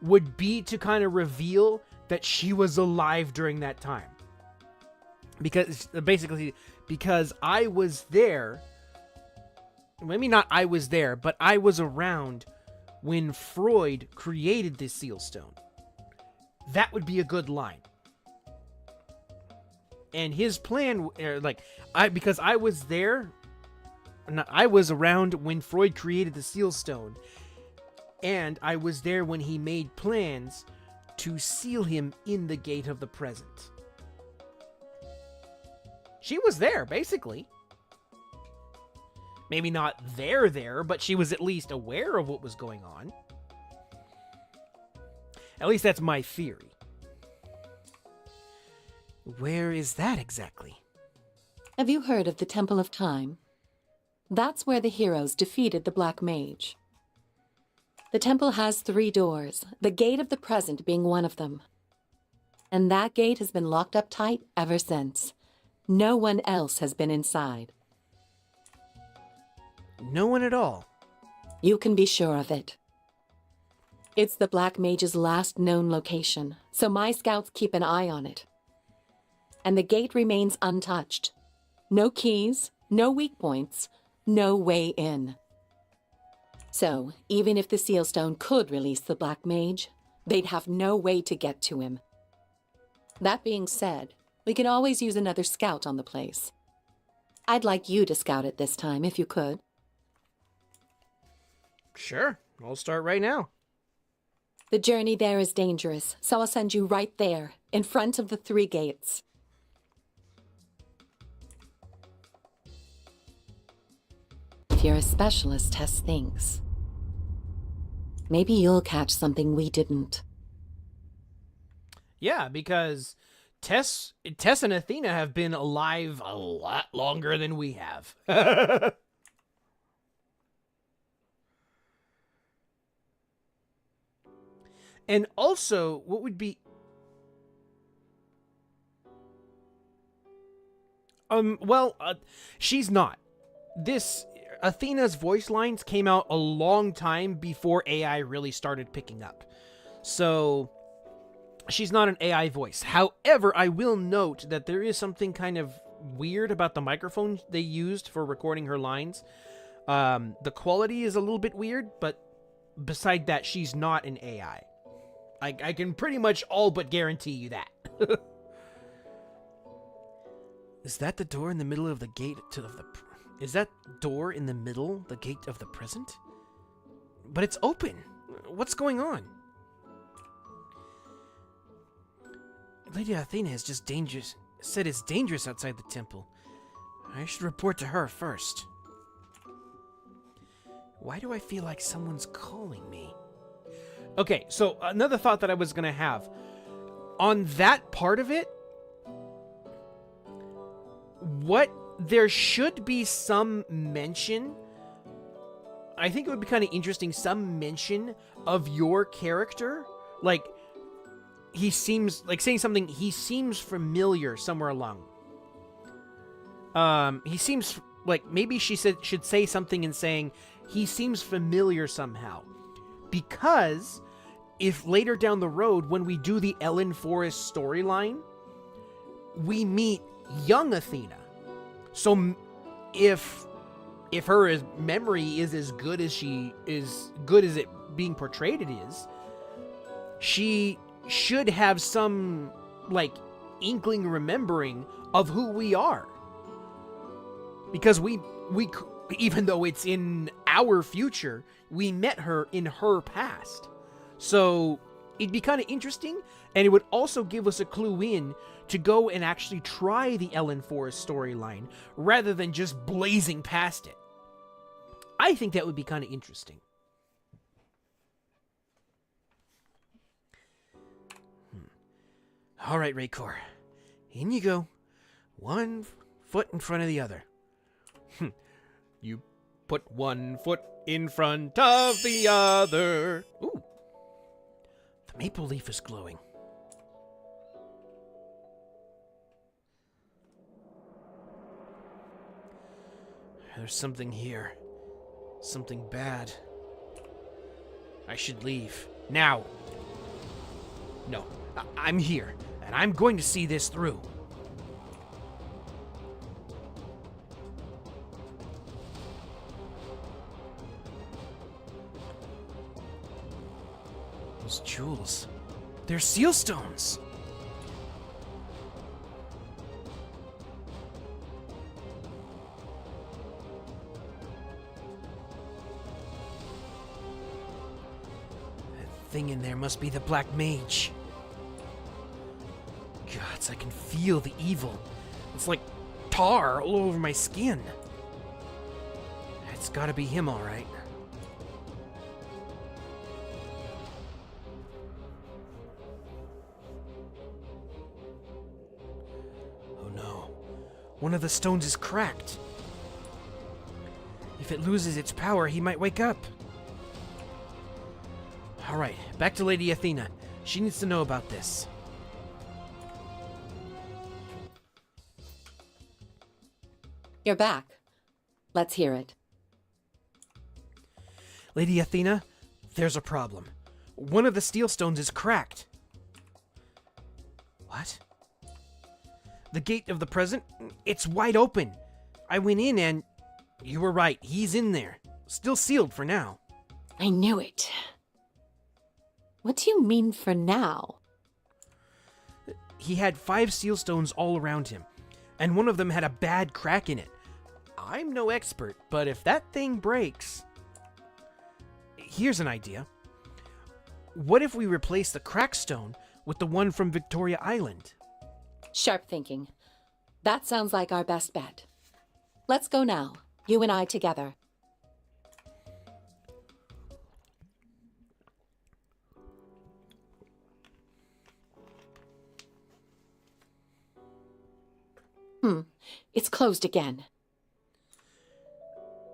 would be to kind of reveal that she was alive during that time. Because, basically, because I was there, maybe not I was there, but I was around when Freud created this seal stone. That would be a good line. And his plan, because I was there, I was around when Freud created the seal stone, and I was there when he made plans to seal him in the gate of the present. She was there, basically. Maybe not there, but she was at least aware of what was going on. At least that's my theory. Where is that exactly? Have you heard of the Temple of Time? That's where the heroes defeated the Black Mage. The temple has 3 doors, the Gate of the Present being one of them. And that gate has been locked up tight ever since. No one else has been inside. No one at all. You can be sure of it. It's the Black Mage's last known location, so my scouts keep an eye on it. And the gate remains untouched. No keys, no weak points, no way in. So, even if the Sealstone could release the Black Mage, they'd have no way to get to him. That being said, we can always use another scout on the place. I'd like you to scout it this time, if you could. Sure, I'll start right now. The journey there is dangerous, so I'll send you right there, in front of the 3 gates. If you're a specialist, Tess thinks. Maybe you'll catch something we didn't. Yeah, because Tess and Athena have been alive a lot longer than we have. And also, what would be... she's not. Athena's voice lines came out a long time before AI really started picking up. So, she's not an AI voice. However, I will note that there is something kind of weird about the microphone they used for recording her lines. The quality is a little bit weird, but beside that, she's not an AI. I can pretty much all but guarantee you that. Is that the door in the middle of the gate to the... Is that door in the middle the gate of the present? But it's open. What's going on? Lady Athena is just dangerous. Said it's dangerous outside the temple. I should report to her first. Why do I feel like someone's calling me? Okay, so another thought that I was going to have. On that part of it, there should be some mention. I think it would be kind of interesting, some mention of your character. Like, he seems, like saying something, he seems familiar somewhere along. He seems, like, maybe she should say something in saying, he seems familiar somehow. Because if later down the road, when we do the Ellen Forrest storyline, we meet young Athena. So if her memory is as good as it being portrayed it is, she should have some, like, inkling remembering of who we are. Because we even though it's in our future, we met her in her past. So it'd be kind of interesting, and it would also give us a clue in to go and actually try the Ellen Forrest storyline rather than just blazing past it. I think that would be kind of interesting. All right, Raycor. In you go. One foot in front of the other. You put one foot in front of the other. Ooh. The maple leaf is glowing. There's something here. Something bad. I should leave. Now. No, I'm here, and I'm going to see this through. Those jewels. They're seal stones. That thing in there must be the Black Mage. Gods, I can feel the evil. It's like tar all over my skin. It's gotta be him, all right. Oh no. One of the stones is cracked. If it loses its power, he might wake up. Alright, back to Lady Athena. She needs to know about this. You're back. Let's hear it. Lady Athena, there's a problem. One of the steel stones is cracked. What? The gate of the present, it's wide open. I went in and you were right, he's in there. Still sealed for now. I knew it. What do you mean for now? He had 5 seal stones all around him, and one of them had a bad crack in it. I'm no expert, but if that thing breaks... Here's an idea. What if we replace the cracked stone with the one from Victoria Island? Sharp thinking. That sounds like our best bet. Let's go now, you and I together. It's closed again.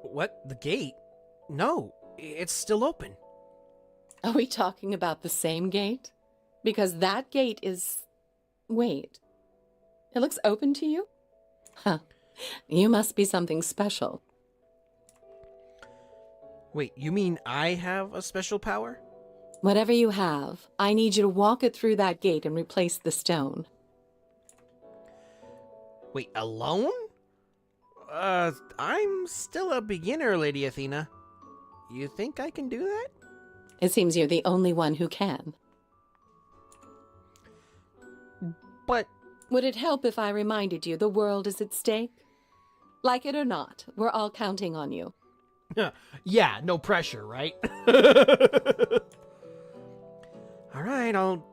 What? The gate? No, it's still open. Are we talking about the same gate? Because that gate is... Wait. It looks open to you? Huh. You must be something special. Wait, you mean I have a special power? Whatever you have, I need you to walk it through that gate and replace the stone. Wait, alone? I'm still a beginner, Lady Athena. You think I can do that? It seems you're the only one who can. But... Would it help if I reminded you the world is at stake? Like it or not, we're all counting on you. yeah, no pressure, right? Alright, I'll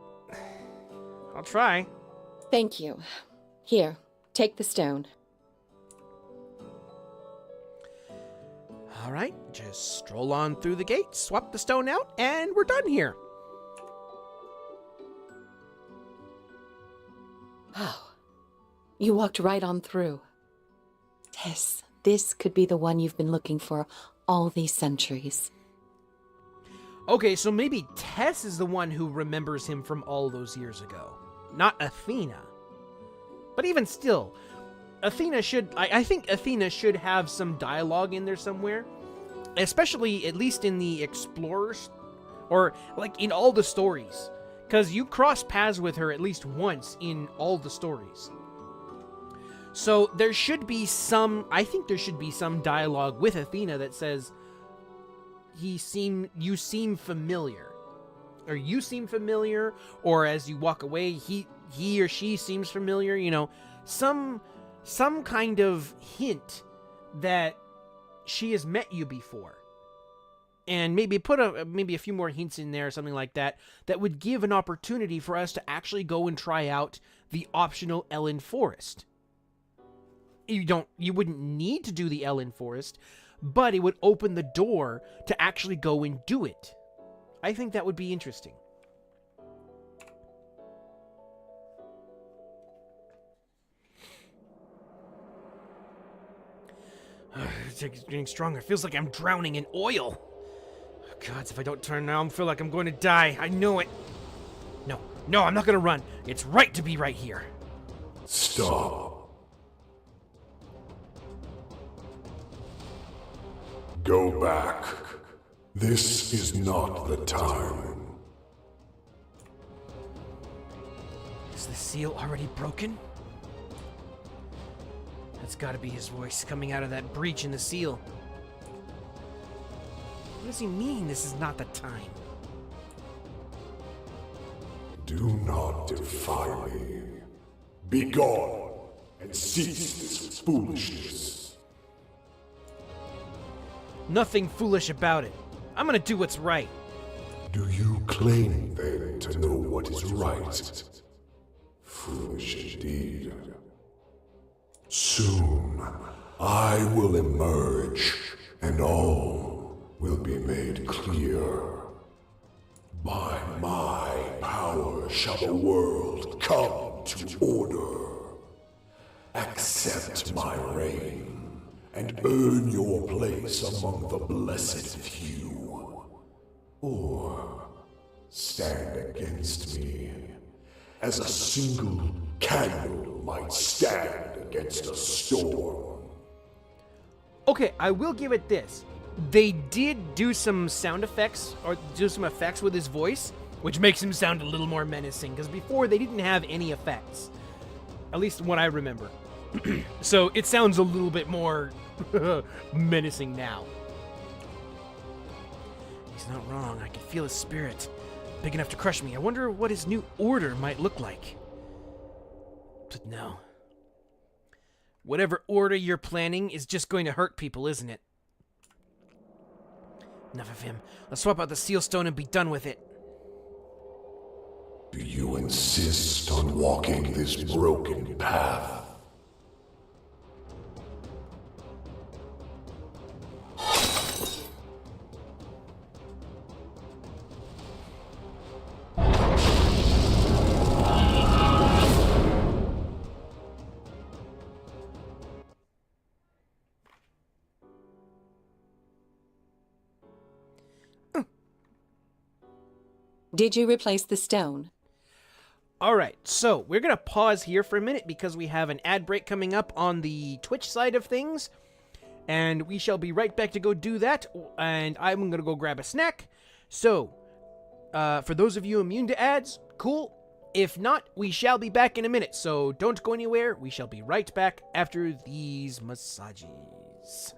try. Thank you. Here, take the stone. Alright, just stroll on through the gate, swap the stone out, and we're done here. Wow. You walked right on through. This could be the one you've been looking for all these centuries. Okay, so maybe Tess is the one who remembers him from all those years ago, not Athena. But even still, Athena should... I think Athena should have some dialogue in there somewhere. Especially, at least in the Explorers, or, like, in all the stories. Because you cross paths with her at least once in all the stories. So, there should be some... I think there should be some dialogue with Athena that says... You seem familiar. Or you seem familiar, or as you walk away, he or she seems familiar, you know. Some kind of hint that she has met you before. And maybe put a few more hints in there, something like that, that would give an opportunity for us to actually go and try out the optional Ellen Forest. You wouldn't need to do the Ellen Forest, but it would open the door to actually go and do it. I think that would be interesting. It's getting stronger. It feels like I'm drowning in oil. Gods, if I don't turn now, I feel like I'm going to die. I know it. No, I'm not going to run. It's right to be right here. Stop. Go back. This is not the time. Is the seal already broken? That's gotta be his voice coming out of that breach in the seal. What does he mean this is not the time? Do not defy me. Be gone and cease this foolishness. Nothing foolish about it. I'm gonna do what's right. Do you claim then to know what is right? Foolish indeed. Soon, I will emerge, and all will be made clear. By my power shall the world come to order. Accept my reign, and earn your place among the blessed few. Or stand against me, as a single candle might stand against a storm. Okay, I will give it this. They did do some sound effects, or do some effects with his voice, which makes him sound a little more menacing, because before they didn't have any effects. At least what I remember. So it sounds a little bit more menacing now. He's not wrong. I can feel his spirit. Big enough to crush me. I wonder what his new order might look like. But no. Whatever order you're planning is just going to hurt people, isn't it? Enough of him. Let's swap out the seal stone and be done with it. Do you insist on walking this broken path? Did you replace the stone? All right, so we're going to pause here for a minute because we have an ad break coming up on the Twitch side of things. And we shall be right back to go do that. And I'm going to go grab a snack. So, for those of you immune to ads, cool. If not, we shall be back in a minute. So don't go anywhere. We shall be right back after these massages.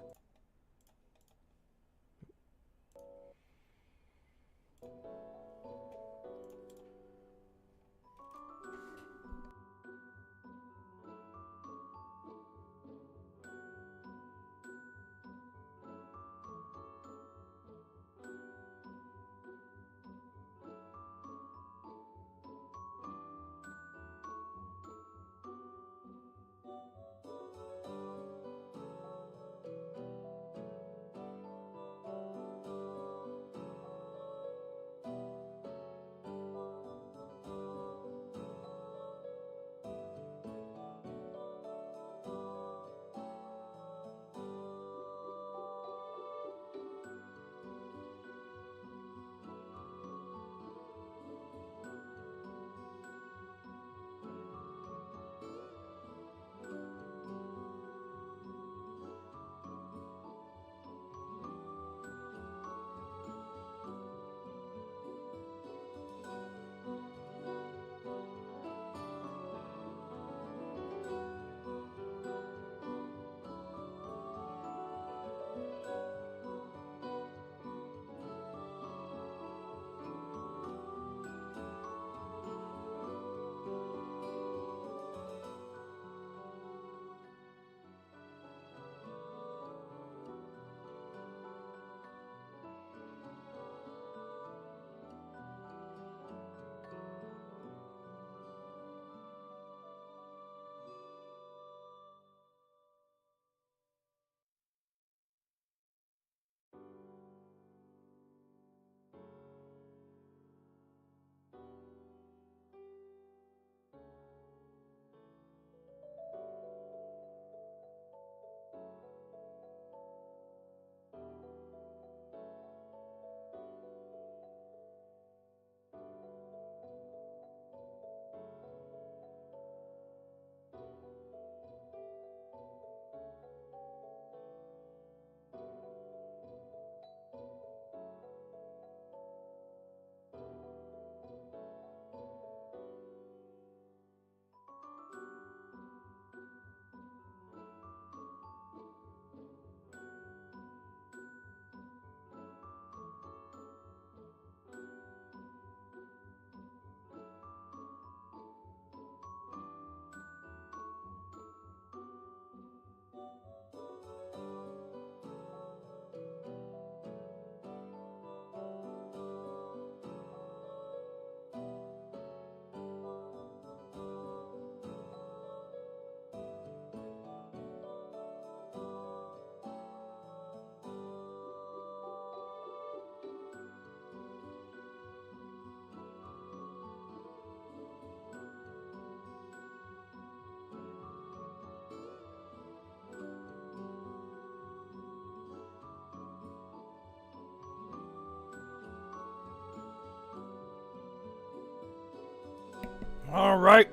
All right.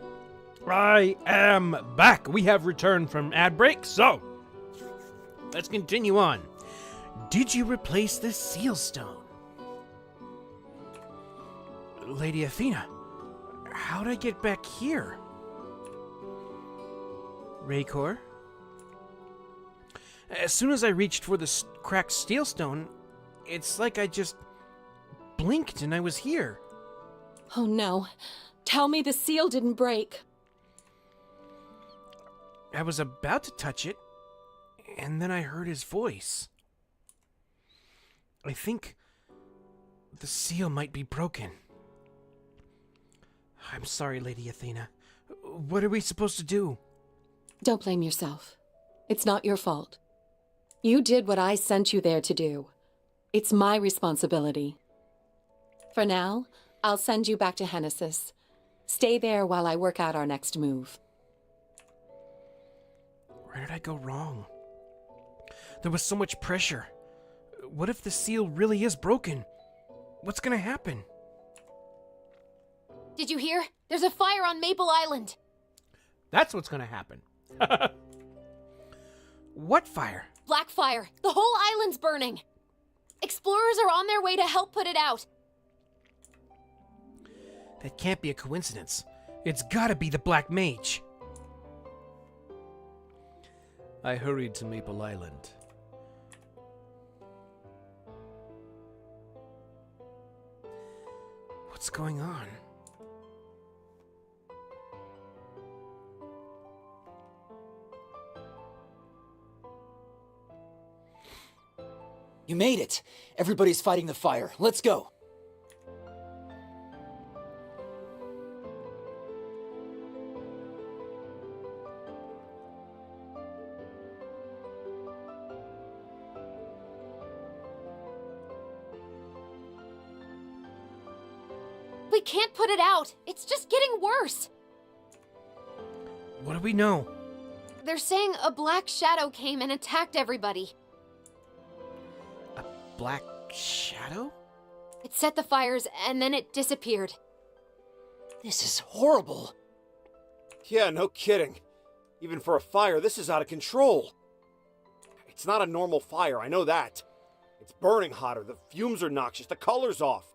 I am back. We have returned from ad break, so let's continue on. Did you replace the seal stone? Lady Athena, how'd I get back here? Raycor? As soon as I reached for the cracked steel stone, it's like I just blinked and I was here. Oh no. Tell me the seal didn't break. I was about to touch it, and then I heard his voice. I think the seal might be broken. I'm sorry, Lady Athena. What are we supposed to do? Don't blame yourself. It's not your fault. You did what I sent you there to do. It's my responsibility. For now, I'll send you back to Hennesis. Stay there while I work out our next move. Where did I go wrong? There was so much pressure. What if the seal really is broken? What's gonna happen? Did you hear? There's a fire on Maple Island. That's what's gonna happen. What fire? Black fire. The whole island's burning. Explorers are on their way to help put it out. That can't be a coincidence. It's gotta be the Black Mage. I hurried to Maple Island. What's going on? You made it! Everybody's fighting the fire. Let's go! We can't put it out. It's just getting worse. What do we know? They're saying a black shadow came and attacked everybody. A black shadow? It set the fires and then it disappeared. This is horrible. Yeah, no kidding. Even for a fire, this is out of control. It's not a normal fire, I know that. It's burning hotter, the fumes are noxious, the color's off.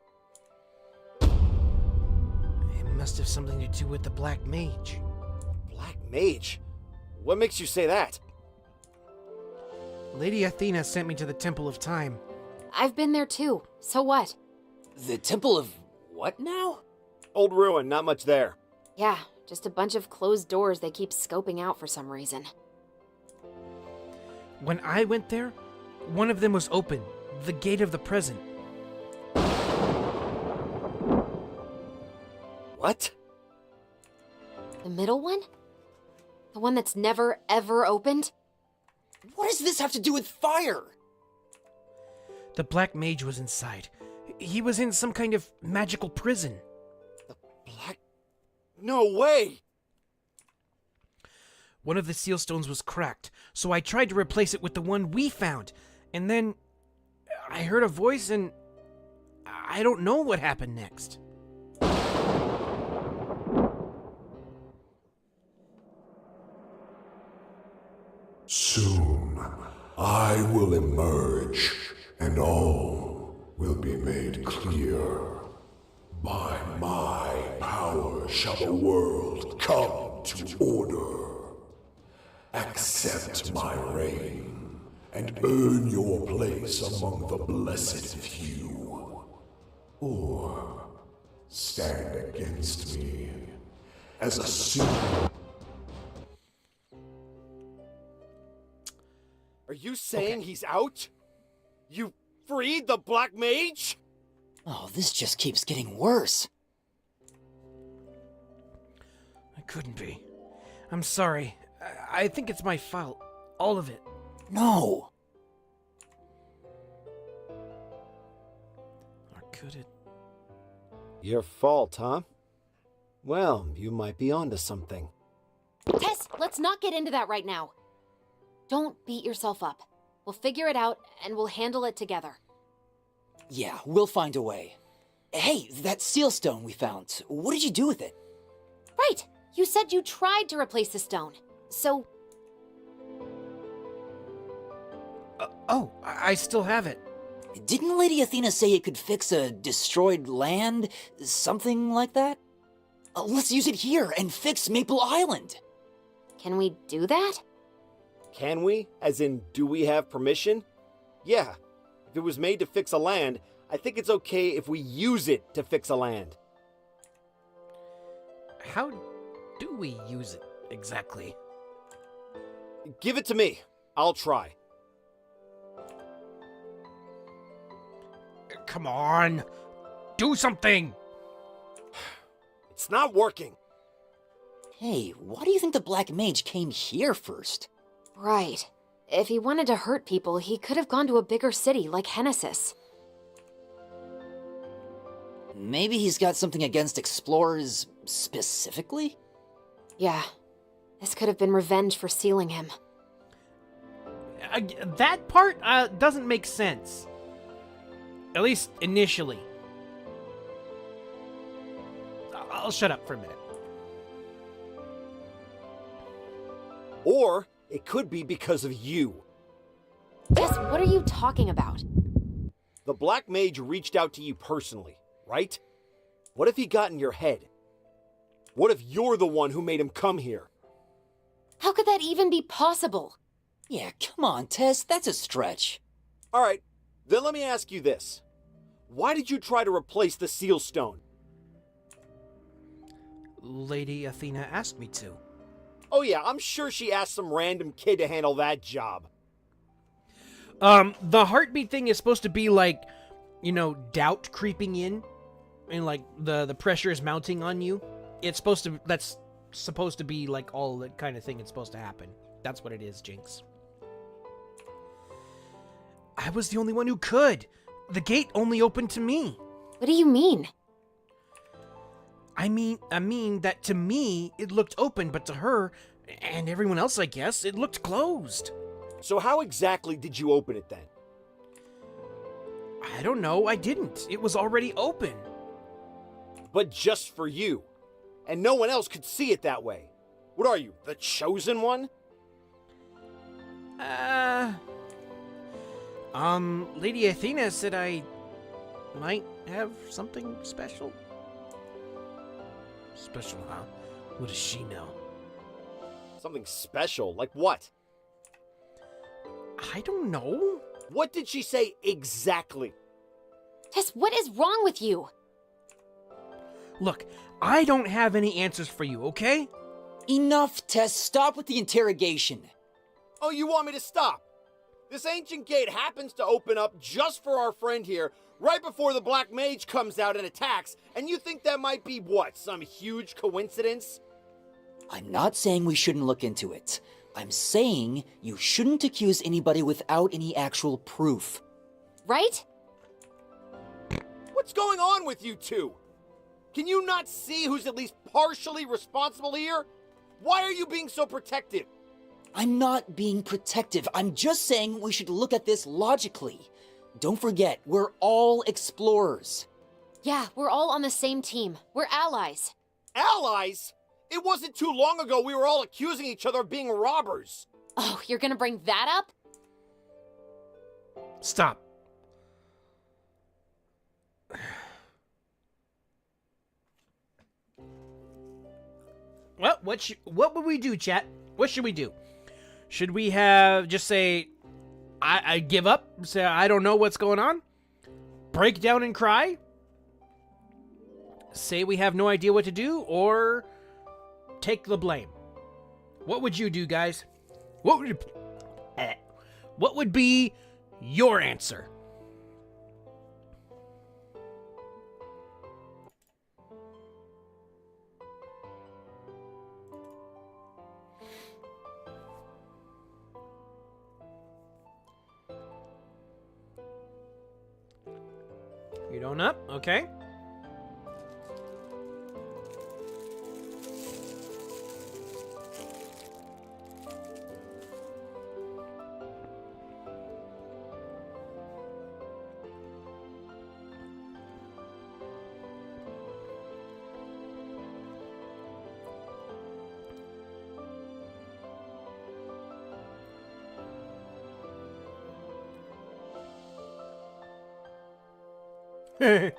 It must have something to do with the Black Mage. Black Mage? What makes you say that? Lady Athena sent me to the Temple of Time. I've been there too. So what? The Temple of what now? Old ruin, not much there. Yeah, just a bunch of closed doors they keep scoping out for some reason. When I went there, one of them was open. The gate of the present. What? The middle one? The one that's never, ever opened? What does this have to do with fire? The Black Mage was inside. He was in some kind of magical prison. The black... No way! One of the seal stones was cracked, so I tried to replace it with the one we found. And then I heard a voice and I don't know what happened next. Soon, I will emerge, and all will be made clear. By my power shall the world come to order. Accept my reign, and earn your place among the blessed few. Or stand against me as a symbol. Are you saying he's out? You freed the Black Mage? Oh, this just keeps getting worse. It couldn't be. I'm sorry. I think it's my fault. All of it. No! Or could it? Your fault, huh? Well, you might be onto something. Tess, let's not get into that right now. Don't beat yourself up. We'll figure it out, and we'll handle it together. Yeah, we'll find a way. Hey, that seal stone we found. What did you do with it? Right! You said you tried to replace the stone. So, I still have it. Didn't Lady Athena say it could fix a destroyed land? Something like that? Let's use it here and fix Maple Island. can we do that? Can we? As in, do we have permission? Yeah. If it was made to fix a land, I think it's okay if we use it to fix a land. How do we use it exactly? Give it to me. I'll try. Come on, do something. It's not working. Hey, why do you think the Black Mage came here first? Right. If he wanted to hurt people, he could have gone to a bigger city like Hennesis. Maybe he's got something against explorers specifically? Yeah. This could have been revenge for sealing him. That part doesn't make sense. At least initially. I'll shut up for a minute. Or it could be because of you. Tess, what are you talking about? The Black Mage reached out to you personally, right? What if he got in your head? What if you're the one who made him come here? How could that even be possible? Yeah, come on, Tess, that's a stretch. Alright, then let me ask you this. Why did you try to replace the seal stone? Lady Athena asked me to. Oh yeah, I'm sure she asked some random kid to handle that job. The heartbeat thing is supposed to be like, doubt creeping in, and like the pressure is mounting on you. That's supposed to be like all the kind of thing it's supposed to happen. That's what it is, Jinx. I was the only one who could. The gate only opened to me. What do you mean? I mean that to me it looked open, but to her and everyone else, I guess, it looked closed. So how exactly did you open it then? I don't know, I didn't. It was already open. But just for you. And no one else could see it that way. What are you, the chosen one? Lady Athena said I might have something special. Special, huh? What does she know? Something special? Like what? I don't know. What did she say exactly? Tess, what is wrong with you? Look, I don't have any answers for you, okay? Enough, Tess, stop with the interrogation. Oh, you want me to stop? This ancient gate happens to open up just for our friend here, right before the Black Mage comes out and attacks, and you think that might be what, some huge coincidence? I'm not saying we shouldn't look into it. I'm saying you shouldn't accuse anybody without any actual proof. Right? What's going on with you two? Can you not see who's at least partially responsible here? Why are you being so protective? I'm not being protective. I'm just saying we should look at this logically. Don't forget, we're all explorers. Yeah, we're all on the same team. We're allies. Allies? It wasn't too long ago we were all accusing each other of being robbers. Oh, you're gonna bring that up? Stop. Well, what would we do, chat? What should we do? Should we have just say, I give up? Say, I don't know what's going on? Break down and cry? Say we have no idea what to do? Or take the blame? What would you do, guys? What would be your answer? You don't up? Okay. That's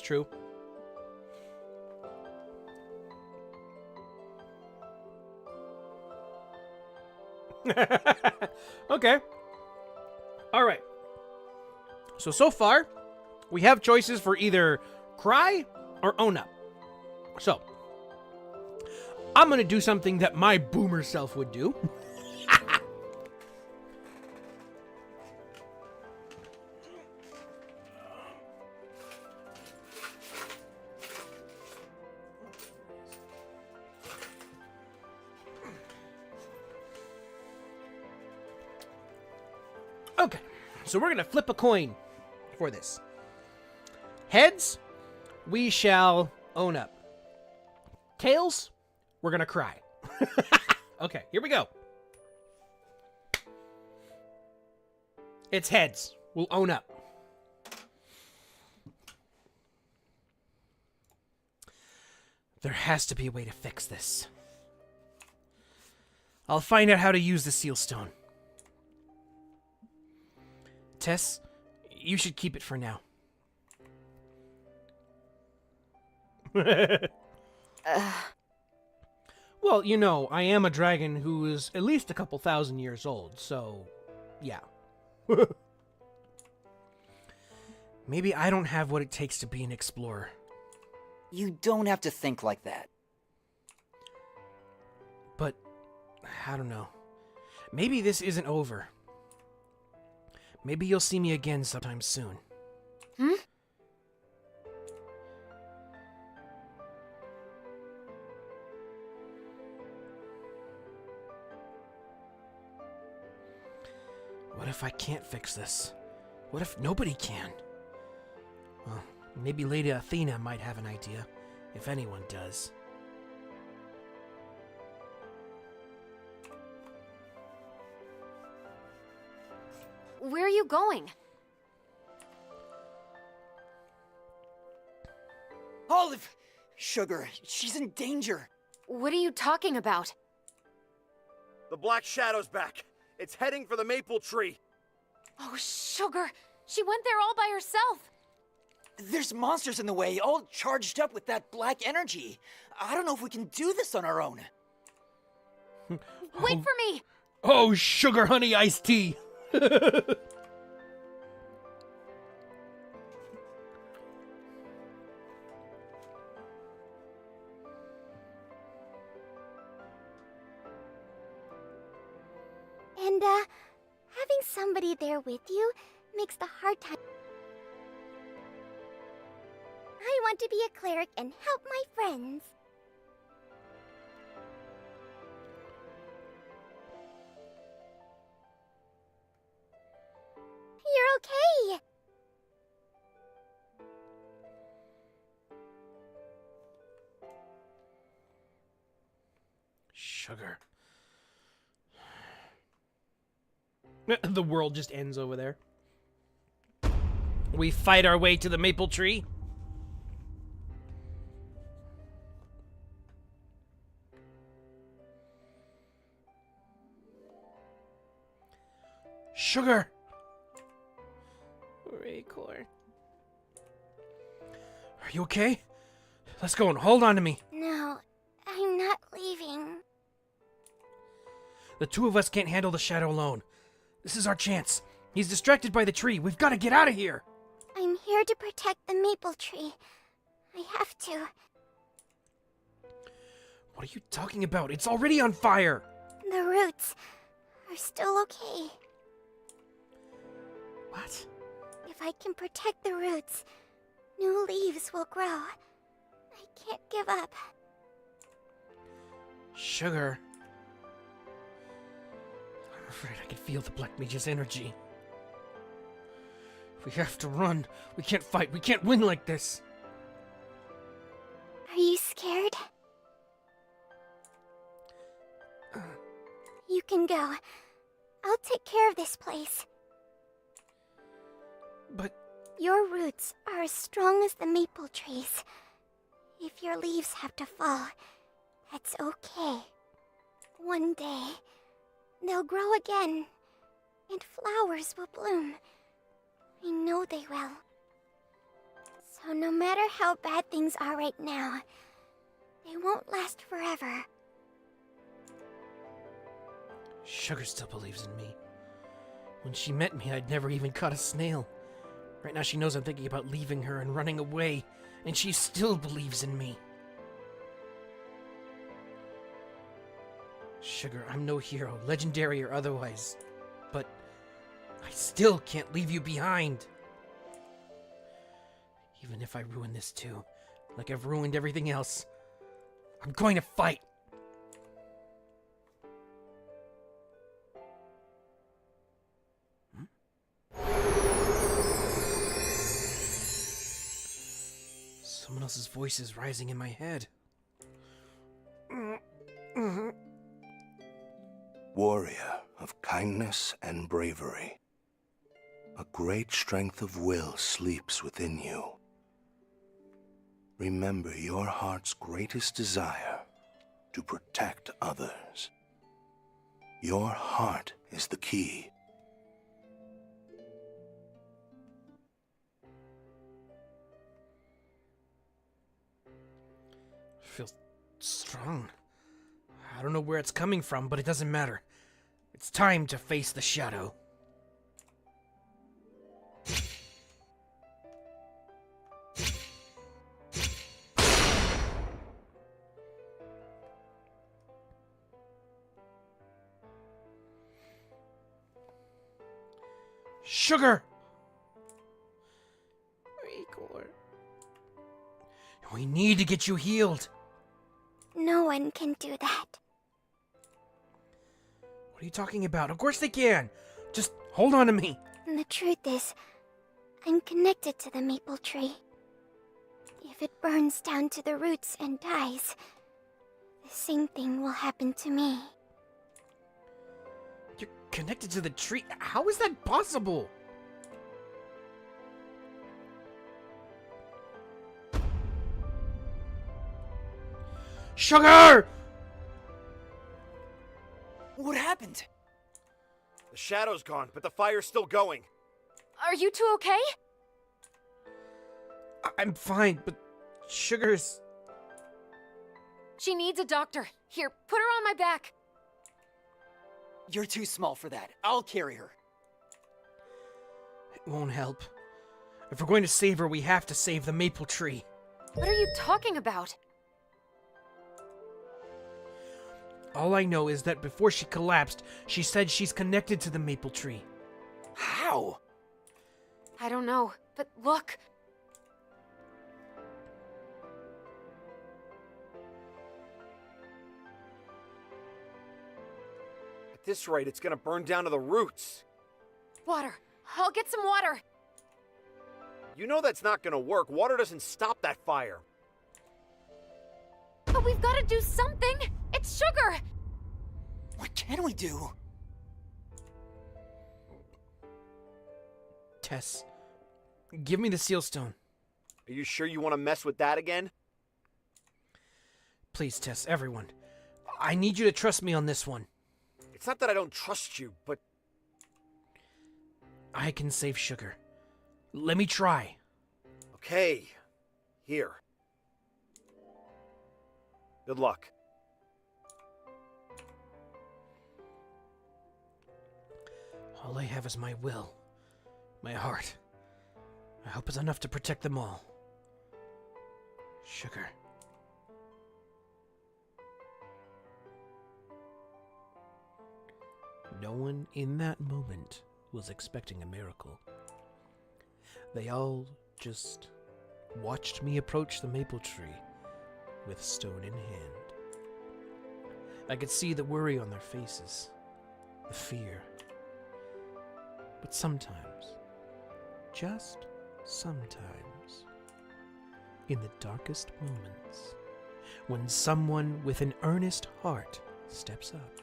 true. Okay. All right. So far, we have choices for either cry or own up. So, I'm going to do something that my boomer self would do. Okay, so we're going to flip a coin for this. Heads, we shall own up. Tails, we're going to cry. Okay, here we go. It's heads. We'll own up. There has to be a way to fix this. I'll find out how to use the seal stone. Tess, you should keep it for now. Well, you know, I am a dragon who is at least a couple thousand years old, so yeah. Maybe I don't have what it takes to be an explorer. You don't have to think like that. But, I don't know. Maybe this isn't over. Maybe you'll see me again sometime soon. Hmm? What if I can't fix this? What if nobody can? Well, maybe Lady Athena might have an idea, if anyone does. Where are you going? Olive! Sugar, she's in danger. What are you talking about? The Black Shadow's back. It's heading for the maple tree. Oh, Sugar! She went there all by herself! There's monsters in the way, all charged up with that black energy. I don't know if we can do this on our own. Wait for me! Oh, sugar honey iced tea! And, having somebody there with you makes the hard time. I want to be a cleric and help my friends. You're okay. Sugar. The world just ends over there. We fight our way to the maple tree. Sugar! Raycor. Are you okay? Let's go and hold on to me. No, I'm not leaving. The two of us can't handle the shadow alone. This is our chance. He's distracted by the tree. We've got to get out of here. I'm here to protect the maple tree. I have to. What are you talking about? It's already on fire. The roots are still okay. What? If I can protect the roots, new leaves will grow. I can't give up. Sugar. I'm afraid I can feel the Black Mage's energy. We have to run. We can't fight. We can't win like this. Are you scared? You can go. I'll take care of this place. But Your roots are as strong as the maple trees. If your leaves have to fall, that's okay. One day, they'll grow again. and flowers will bloom. I know they will. So no matter how bad things are right now, they won't last forever. Sugar still believes in me. When she met me, I'd never even caught a snail. Right now she knows I'm thinking about leaving her and running away, and she still believes in me. Sugar, I'm no hero, legendary or otherwise, but I still can't leave you behind. Even if I ruin this too, like I've ruined everything else, I'm going to fight. Someone else's voice is rising in my head. Warrior of kindness and bravery, a great strength of will sleeps within you. Remember your heart's greatest desire, to protect others. Your heart is the key. I feel strong. I don't know where it's coming from, but it doesn't matter. It's time to face the shadow. Sugar! Igor. We need to get you healed. No one can do that. What are you talking about? Of course they can. Just hold on to me. And the truth is, I'm connected to the maple tree. If it burns down to the roots and dies, the same thing will happen to me. You're connected to the tree? How is that possible? Sugar! What happened? The shadow's gone, but the fire's still going. Are you two okay? I'm fine, but Sugar's... She needs a doctor. Here, put her on my back. You're too small for that. I'll carry her. It won't help. If we're going to save her, we have to save the maple tree. What are you talking about? All I know is that before she collapsed, she said she's connected to the maple tree. How? I don't know, but look. At this rate, it's gonna burn down to the roots. Water. I'll get some water. You know that's not gonna work. Water doesn't stop that fire. But we've got to do something. It's Sugar. What can we do? Tess, give me the seal stone. Are you sure you want to mess with that again? Please, Tess, everyone. I need you to trust me on this one. It's not that I don't trust you, but... I can save Sugar. Let me try. Okay. Here. Good luck. All I have is my will. My heart. I hope it's enough to protect them all. Sugar. No one in that moment was expecting a miracle. They all just watched me approach the maple tree with stone in hand. I could see the worry on their faces, the fear. But sometimes, just sometimes, in the darkest moments, when someone with an earnest heart steps up,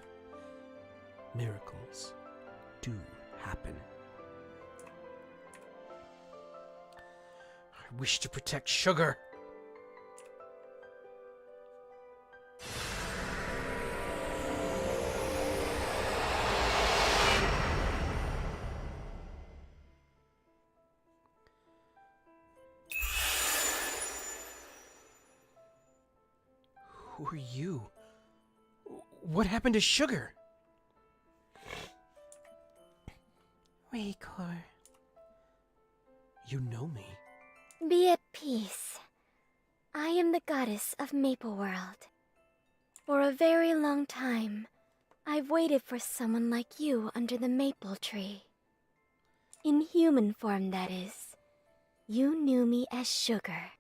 miracles do happen. I wish to protect Sugar. Who are you? What happened to Sugar? Raykor. You know me. Be at peace. I am the goddess of Maple World. For a very long time, I've waited for someone like you under the maple tree. In human form, that is. You knew me as Sugar.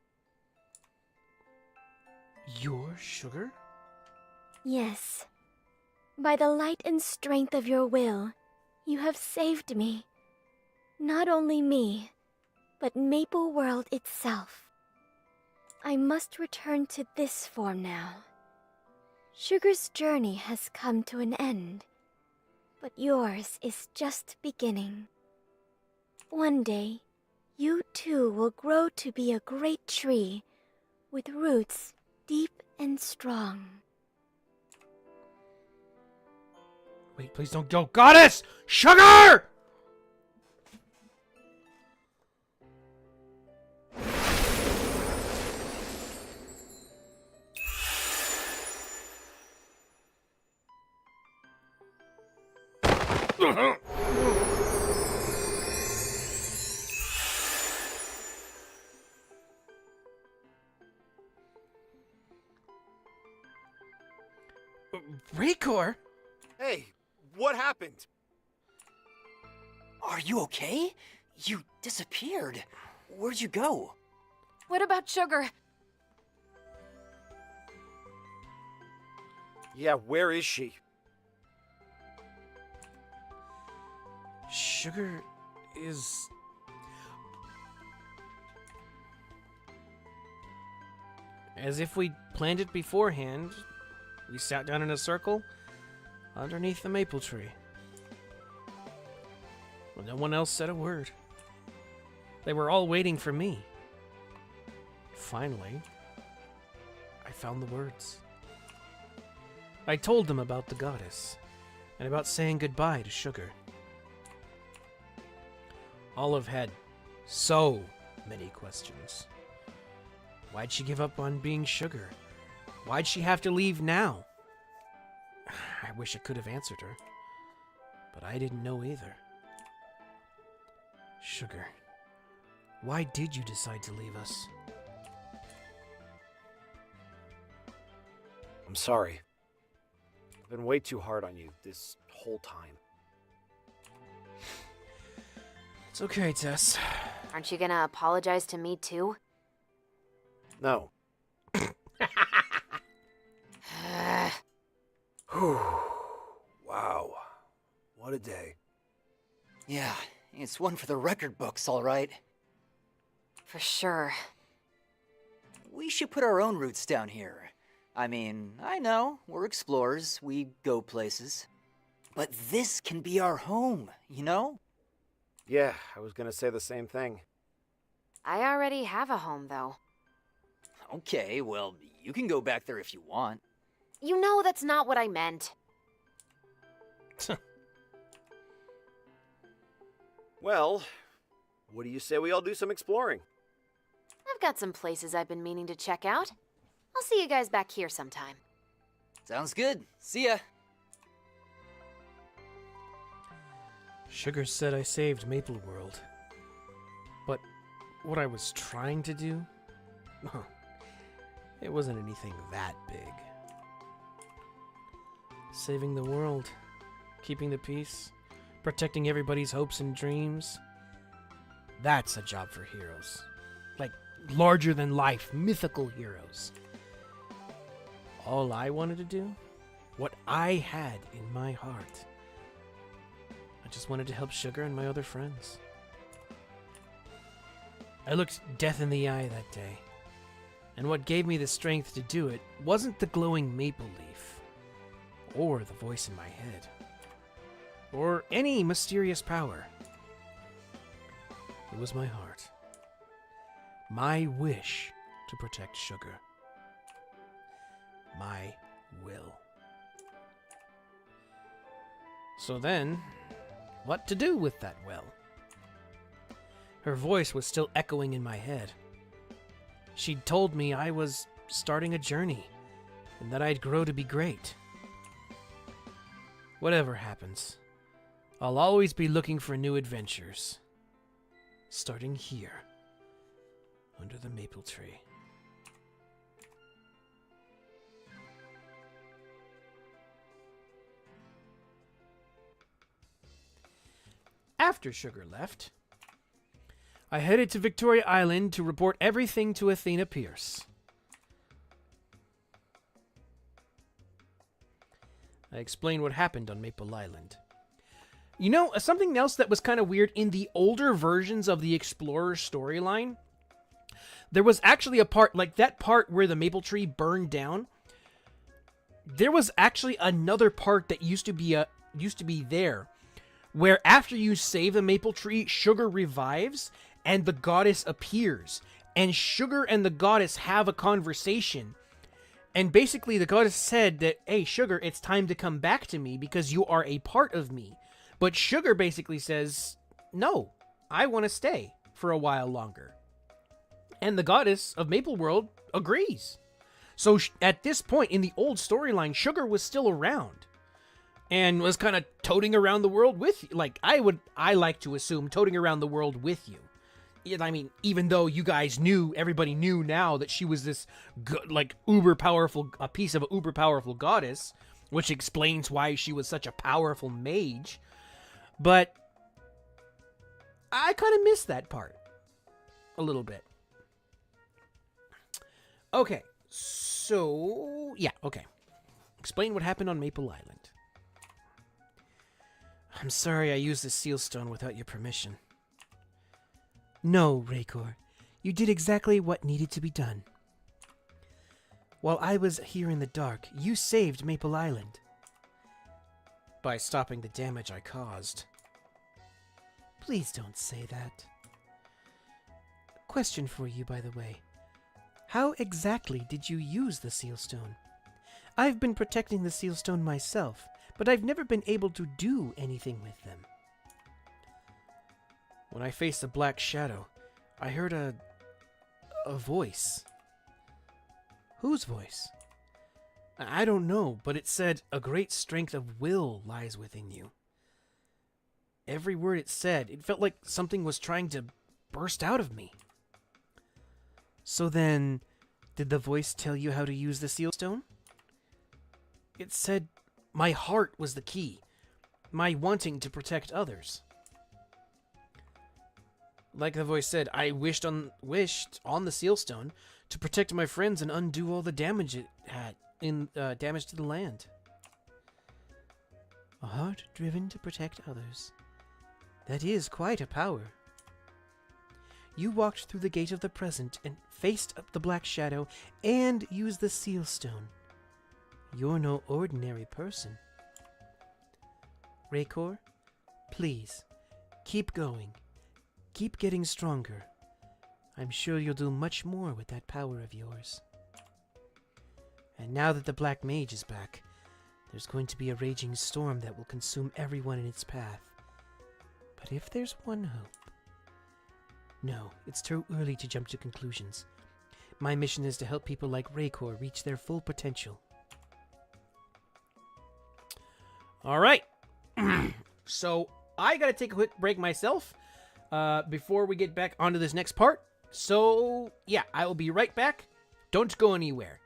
You're Sugar? Yes. By the light and strength of your will, you have saved me. Not only me, but Maple World itself. I must return to this form now. Sugar's journey has come to an end, but yours is just beginning. One day, you too will grow to be a great tree with roots deep and strong. Wait, please don't go. Goddess! Sugar! Raykor? Hey, what happened? Are you okay? You disappeared. Where'd you go? What about Sugar? Yeah, where is she? Sugar is... As if we planned it beforehand, we sat down in a circle underneath the maple tree. Well, no one else said a word. They were all waiting for me. Finally, I found the words. I told them about the goddess, and about saying goodbye to Sugar. Olive had so many questions. Why'd she give up on being Sugar? Why'd she have to leave now? I wish I could have answered her, but I didn't know either. Sugar, why did you decide to leave us? I'm sorry. I've been way too hard on you this whole time. It's okay, Tess. Aren't you gonna apologize to me too? No. Whew. Wow. What a day. Yeah, it's one for the record books, all right. For sure. We should put our own roots down here. I mean, I know, we're explorers, we go places. But this can be our home, you know? Yeah, I was gonna say the same thing. I already have a home, though. Okay, well, you can go back there if you want. You know that's not what I meant. Well, what do you say we all do some exploring? I've got some places I've been meaning to check out. I'll see you guys back here sometime. Sounds good. See ya. Sugar said I saved Maple World. But what I was trying to do? It wasn't anything that big. Saving the world, keeping the peace, protecting everybody's hopes and dreams. That's a job for heroes. Like, larger than life, mythical heroes. All I wanted to do, what I had in my heart, I just wanted to help Sugar and my other friends. I looked death in the eye that day, and what gave me the strength to do it wasn't the glowing maple leaf, or the voice in my head, or any mysterious power. It was my heart. My wish to protect Sugar. My will. So then, what to do with that will? Her voice was still echoing in my head. She'd told me I was starting a journey, and that I'd grow to be great. Whatever happens, I'll always be looking for new adventures. Starting here, under the maple tree. After Sugar left, I headed to Victoria Island to report everything to Athena Pierce. I explained what happened on Maple Island. You know, something else that was kind of weird, in the older versions of the Explorer storyline, there was actually a part, like that part where the maple tree burned down, there was actually another part that used to be there, where after you save the maple tree, Sugar revives, and the goddess appears. And Sugar and the goddess have a conversation. And basically the goddess said that, hey, Sugar, it's time to come back to me because you are a part of me. But Sugar basically says, no, I want to stay for a while longer. And the goddess of Maple World agrees. So at this point in the old storyline, Sugar was still around. And was kind of toting around the world with you. Like, I like to assume toting around the world with you. I mean, even though you guys everybody knew now that she was this, uber powerful, a piece of an uber powerful goddess, which explains why she was such a powerful mage. But I kind of missed that part a little bit. Okay, so, yeah, okay. Explain what happened on Maple Island. I'm sorry I used the seal stone without your permission. No, Raykor. You did exactly what needed to be done. While I was here in the dark, you saved Maple Island. By stopping the damage I caused. Please don't say that. Question for you, by the way. How exactly did you use the seal stone? I've been protecting the seal stone myself, but I've never been able to do anything with them. When I faced the black shadow, I heard a voice. Whose voice? I don't know, but it said, a great strength of will lies within you. Every word it said, it felt like something was trying to burst out of me. So then, did the voice tell you how to use the seal stone? It said my heart was the key, my wanting to protect others. Like the voice said, I wished on the seal stone to protect my friends and undo all the damage it had damage to the land. A heart driven to protect others. That is quite a power. You walked through the gate of the present and faced up the black shadow and used the seal stone. You're no ordinary person. Raykor, please, keep going. Keep getting stronger. I'm sure you'll do much more with that power of yours. And now that the Black Mage is back, there's going to be a raging storm that will consume everyone in its path. But if there's one hope... No, it's too early to jump to conclusions. My mission is to help people like Raykor reach their full potential. Alright. So, I gotta take a quick break myself before we get back onto this next part. So, yeah, I will be right back. Don't go anywhere.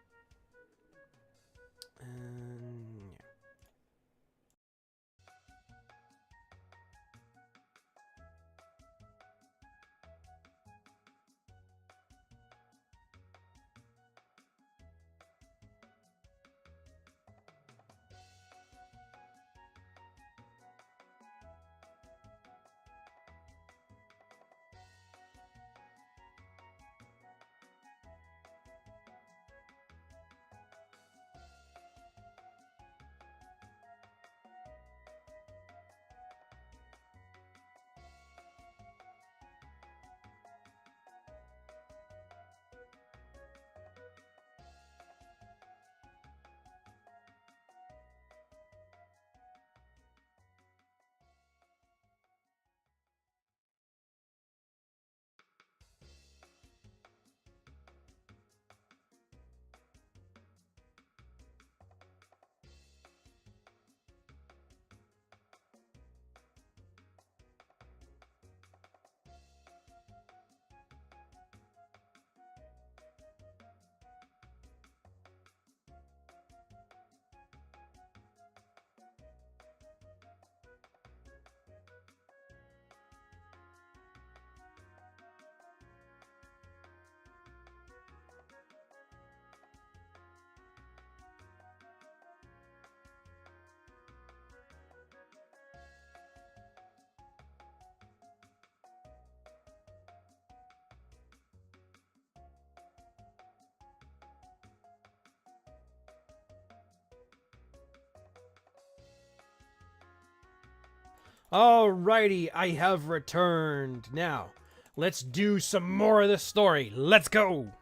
Alrighty, I have returned. Now, let's do some more of the story. Let's go!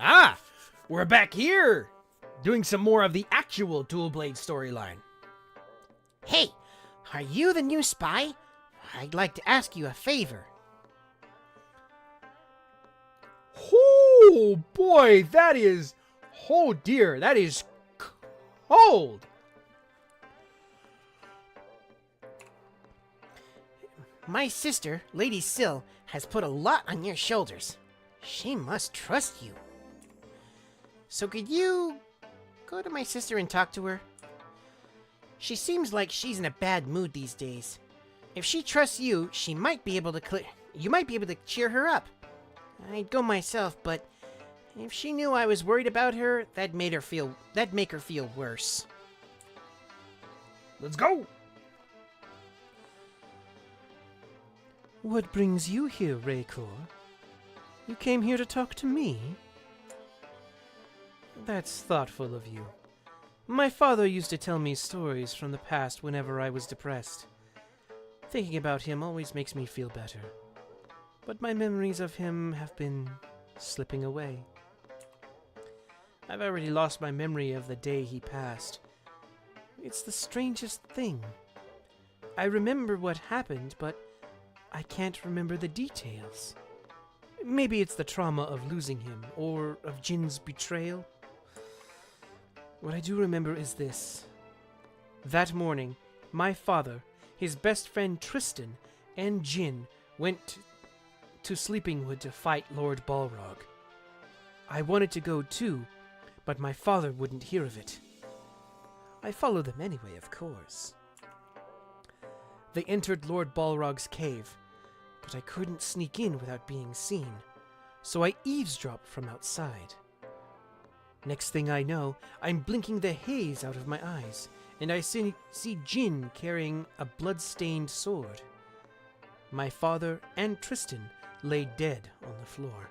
Ah! We're back here! Doing some more of the actual Dual Blade storyline. Hey, are you the new spy? I'd like to ask you a favor. Oh boy, that is... Oh dear, that is cold! My sister, Lady Syl, has put a lot on your shoulders. She must trust you. So could you go to my sister and talk to her? She seems like she's in a bad mood these days. If she trusts you, she might be able to you might be able to cheer her up. I'd go myself, but if she knew I was worried about her, that'd make her feel worse. Let's go! What brings you here, Raycor? You came here to talk to me? That's thoughtful of you. My father used to tell me stories from the past whenever I was depressed. Thinking about him always makes me feel better. But my memories of him have been slipping away. I've already lost my memory of the day he passed. It's the strangest thing. I remember what happened, but I can't remember the details. Maybe it's the trauma of losing him, or of Jin's betrayal. What I do remember is this. That morning, my father, his best friend Tristan, and Jin went to Sleepingwood to fight Lord Balrog. I wanted to go too, but my father wouldn't hear of it. I followed them anyway, of course. They entered Lord Balrog's cave, but I couldn't sneak in without being seen, so I eavesdropped from outside. Next thing I know, I'm blinking the haze out of my eyes, and I see Jin carrying a blood-stained sword. My father and Tristan lay dead on the floor.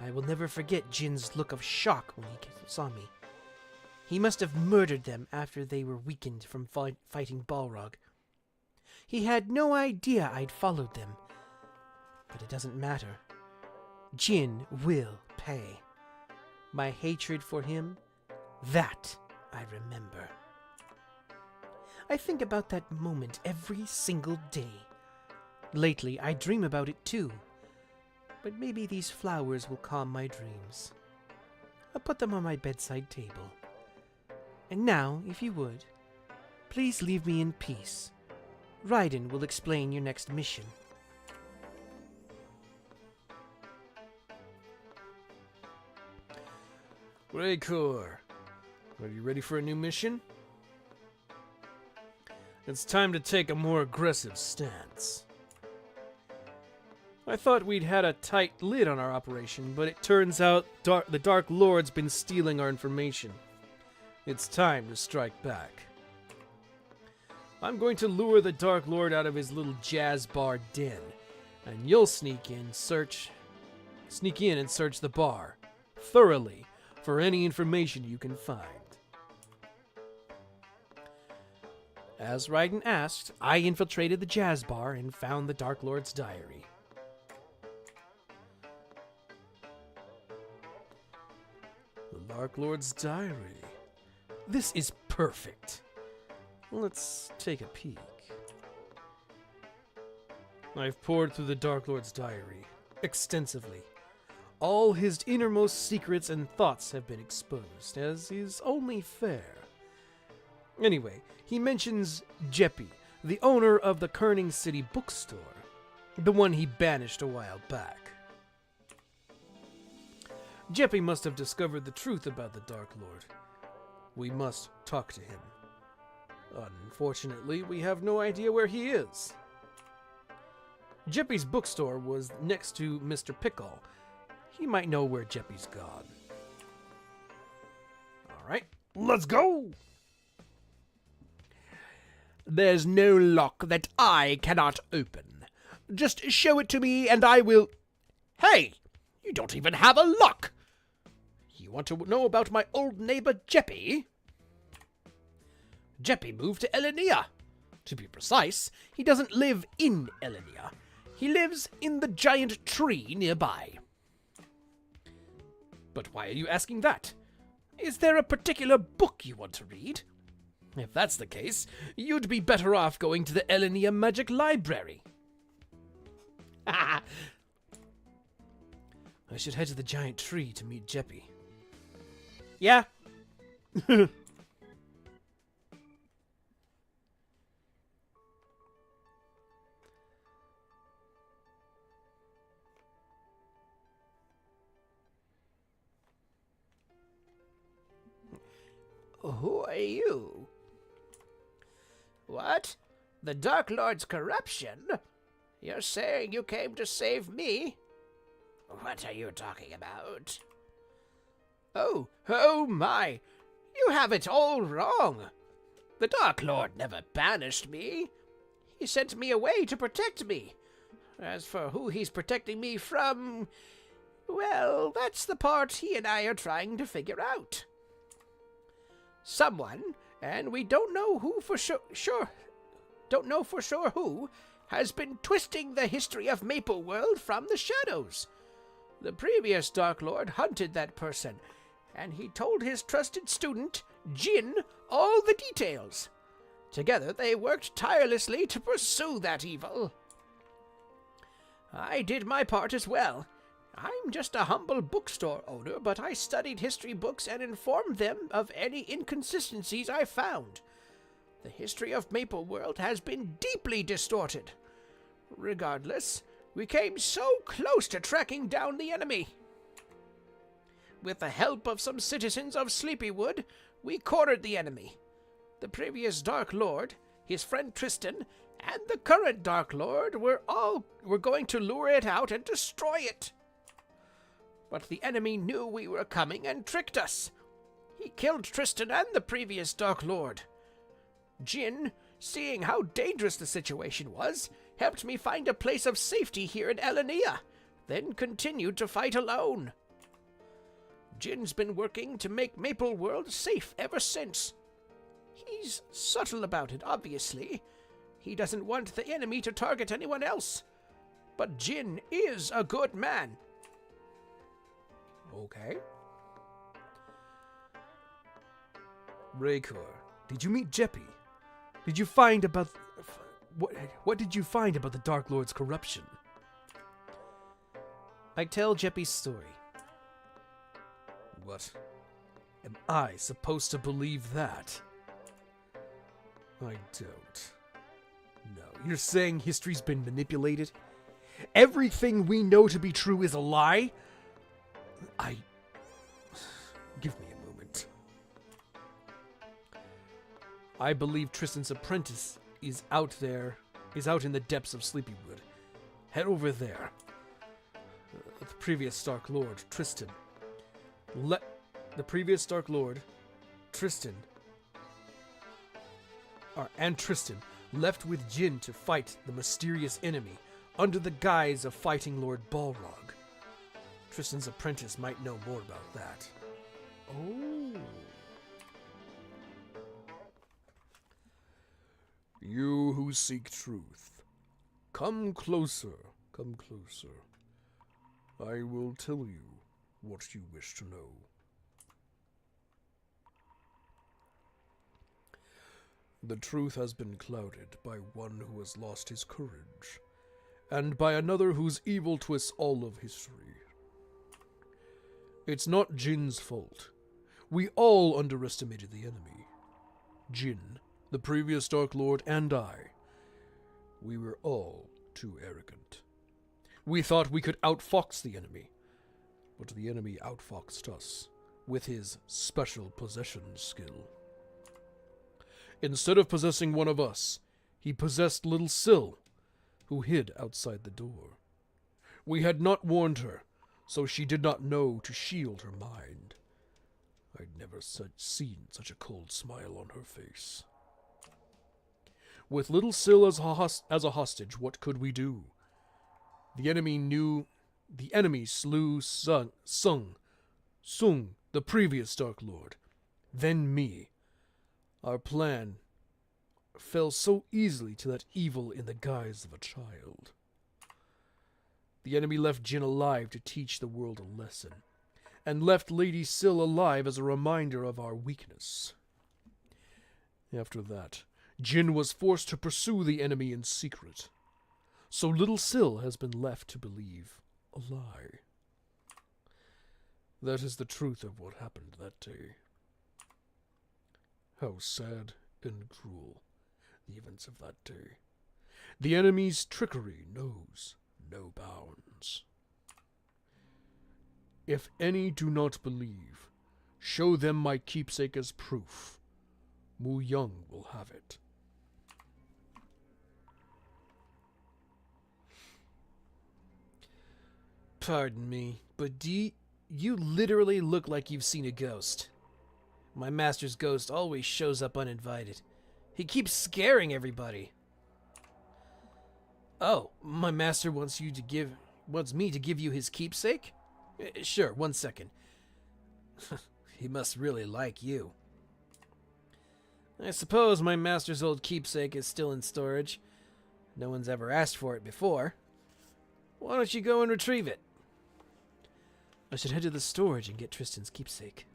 I will never forget Jin's look of shock when he saw me. He must have murdered them after they were weakened from fighting Balrog. He had no idea I'd followed them, but it doesn't matter. Jin will pay. My hatred for him, that I remember. I think about that moment every single day. Lately, I dream about it too. But maybe these flowers will calm my dreams. I'll put them on my bedside table. And now, if you would, please leave me in peace. Raiden will explain your next mission. Raycor, are you ready for a new mission? It's time to take a more aggressive stance. I thought we'd had a tight lid on our operation, but it turns out the Dark Lord's been stealing our information. It's time to strike back. I'm going to lure the Dark Lord out of his little jazz bar den, and you'll sneak in and search the bar thoroughly for any information you can find. As Raiden asked, I infiltrated the jazz bar and found the Dark Lord's diary. The Dark Lord's diary. This is perfect. Let's take a peek. I've pored through the Dark Lord's diary extensively. All his innermost secrets and thoughts have been exposed, as is only fair. Anyway, he mentions Jeppy, the owner of the Kerning City bookstore, the one he banished a while back. Jeppy must have discovered the truth about the Dark Lord. We must talk to him. Unfortunately, we have no idea where he is. Jeppy's bookstore was next to Mr. Pickle. He might know where Jeppy's gone. Alright, let's go! There's no lock that I cannot open. Just show it to me and I will... Hey! You don't even have a lock! You want to know about my old neighbor Jeppy? Jeppy moved to Elenia. To be precise, he doesn't live in Elenia. He lives in the giant tree nearby. But why are you asking that? Is there a particular book you want to read? If that's the case, you'd be better off going to the Elenia Magic Library. I should head to the giant tree to meet Jeppy. Yeah. Who are you? What? The Dark Lord's corruption? You're saying you came to save me? What are you talking about? Oh my! You have it all wrong! The Dark Lord never banished me. He sent me away to protect me. As for who he's protecting me from, well, that's the part he and I are trying to figure out. Someone, and we don't know who for sure who, has been twisting the history of Maple World from the shadows. The previous Dark Lord hunted that person, and he told his trusted student, Jin, all the details. Together they worked tirelessly to pursue that evil. I did my part as well. I'm just a humble bookstore owner, but I studied history books and informed them of any inconsistencies I found. The history of Maple World has been deeply distorted. Regardless, we came so close to tracking down the enemy. With the help of some citizens of Sleepywood, we cornered the enemy. The previous Dark Lord, his friend Tristan, and the current Dark Lord were going to lure it out and destroy it. But the enemy knew we were coming and tricked us. He killed Tristan and the previous Dark Lord. Jin, seeing how dangerous the situation was, helped me find a place of safety here in Elenia, then continued to fight alone. Jin's been working to make Maple World safe ever since. He's subtle about it, obviously. He doesn't want the enemy to target anyone else. But Jin is a good man. Okay. Raykor, did you meet Jeppy? Did you find about... What did you find about the Dark Lord's corruption? I tell Jeppy's story. What? Am I supposed to believe that? I don't. No, you're saying history's been manipulated? Everything we know to be true is a lie? Give me a moment. I believe Tristan's apprentice is out in the depths of Sleepywood. Head over there. The previous Dark Lord, Tristan. Tristan left with Jin to fight the mysterious enemy under the guise of fighting Lord Balrog. Tristan's apprentice might know more about that. Oh. You who seek truth, come closer, come closer. I will tell you what you wish to know. The truth has been clouded by one who has lost his courage, and by another whose evil twists all of history. It's not Jin's fault. We all underestimated the enemy. Jin, the previous Dark Lord, and I. We were all too arrogant. We thought we could outfox the enemy, but the enemy outfoxed us with his special possession skill. Instead of possessing one of us, he possessed little Syl, who hid outside the door. We had not warned her, so she did not know to shield her mind. I'd never seen such a cold smile on her face. With little Syl as a hostage, what could we do? The enemy slew Sung, the previous Dark Lord, then me. Our plan fell so easily to that evil in the guise of a child. The enemy left Jin alive to teach the world a lesson, and left Lady Syl alive as a reminder of our weakness. After that, Jin was forced to pursue the enemy in secret, so little Syl has been left to believe a lie. That is the truth of what happened that day. How sad and cruel the events of that day. The enemy's trickery knows no bounds. If any do not believe, show them my keepsake as proof. Mu Young will have it. Pardon me, but you literally look like you've seen a ghost. My master's ghost always shows up uninvited. He keeps scaring everybody. Oh, my master wants me to give you his keepsake? Sure, 1 second. He must really like you. I suppose my master's old keepsake is still in storage. No one's ever asked for it before. Why don't you go and retrieve it? I should head to the storage and get Tristan's keepsake.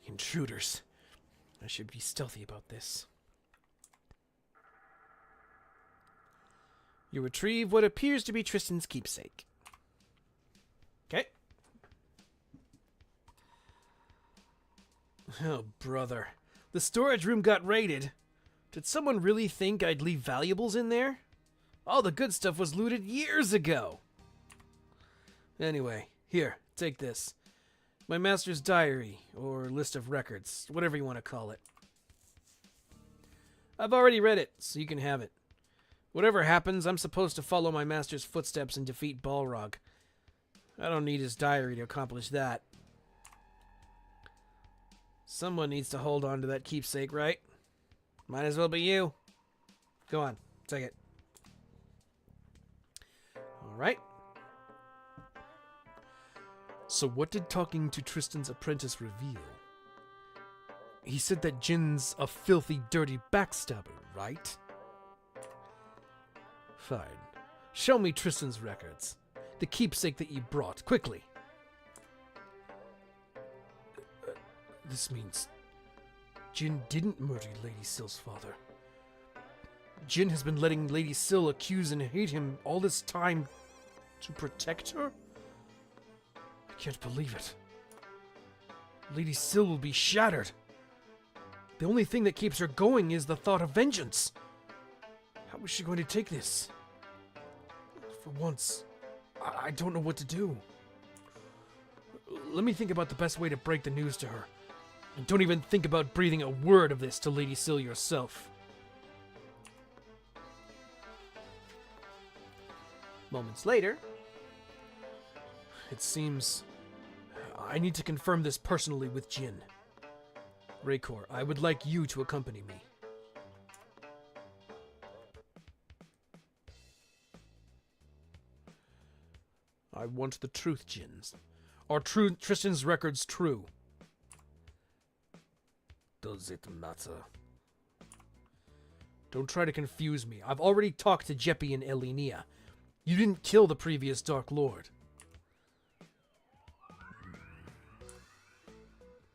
Intruders. I should be stealthy about this. You retrieve what appears to be Tristan's keepsake. Okay. Oh, brother. The storage room got raided. Did someone really think I'd leave valuables in there? All the good stuff was looted years ago. Anyway, here, take this. My master's diary, or list of records, whatever you want to call it. I've already read it, so you can have it. Whatever happens, I'm supposed to follow my master's footsteps and defeat Balrog. I don't need his diary to accomplish that. Someone needs to hold on to that keepsake, right? Might as well be you. Go on, take it. Alright. So what did talking to Tristan's apprentice reveal? He said that Jin's a filthy, dirty backstabber, right? Fine. Show me Tristan's records. The keepsake that you brought, quickly. This means Jin didn't murder Lady Syl's father. Jin has been letting Lady Syl accuse and hate him all this time to protect her? I can't believe it. Lady Syl will be shattered. The only thing that keeps her going is the thought of vengeance. How is she going to take this? For once, I don't know what to do. Let me think about the best way to break the news to her. And don't even think about breathing a word of this to Lady Syl yourself. Moments later, it seems I need to confirm this personally with Jin. Raykor, I would like you to accompany me. I want the truth, Jin. Are Tristan's records true? Does it matter? Don't try to confuse me. I've already talked to Jeppy and Elinia. You didn't kill the previous Dark Lord.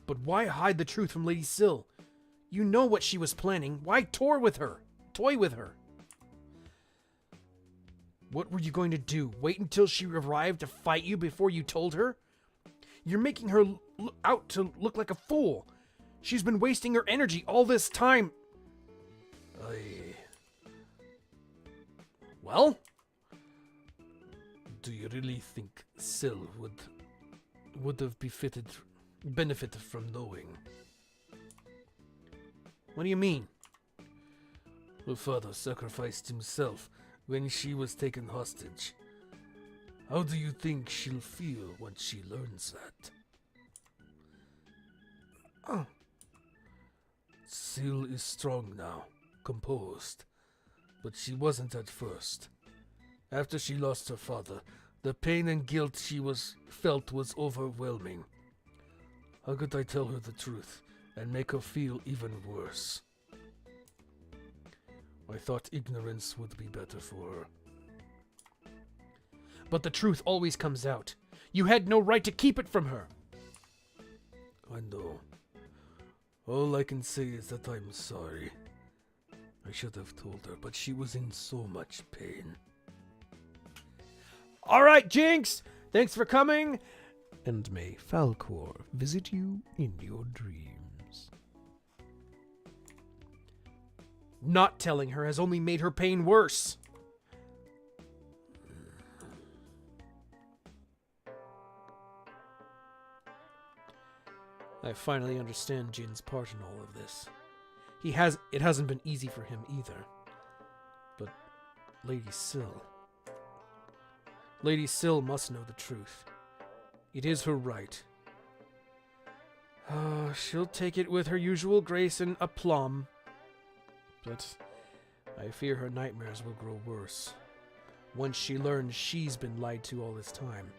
But why hide the truth from Lady Syl? You know what she was planning. Why toy with her? What were you going to do? Wait until she arrived to fight you before you told her? You're making her out to look like a fool. She's been wasting her energy all this time. Well? Do you really think Syl would have benefited from knowing? What do you mean? Her father sacrificed himself when she was taken hostage. How do you think she'll feel when she learns that? Oh. Syl is strong now, composed, but she wasn't at first. After she lost her father, the pain and guilt she felt was overwhelming. How could I tell her the truth and make her feel even worse? I thought ignorance would be better for her. But the truth always comes out. You had no right to keep it from her. I know. All I can say is that I'm sorry. I should have told her, but she was in so much pain. All right, Jinx! Thanks for coming! And may Falcor visit you in your dreams. Not telling her has only made her pain worse. I finally understand Jin's part in all of this. It hasn't been easy for him either. But Lady Syl. Lady Syl must know the truth. It is her right. She'll take it with her usual grace and aplomb. But I fear her nightmares will grow worse once she learns she's been lied to all this time.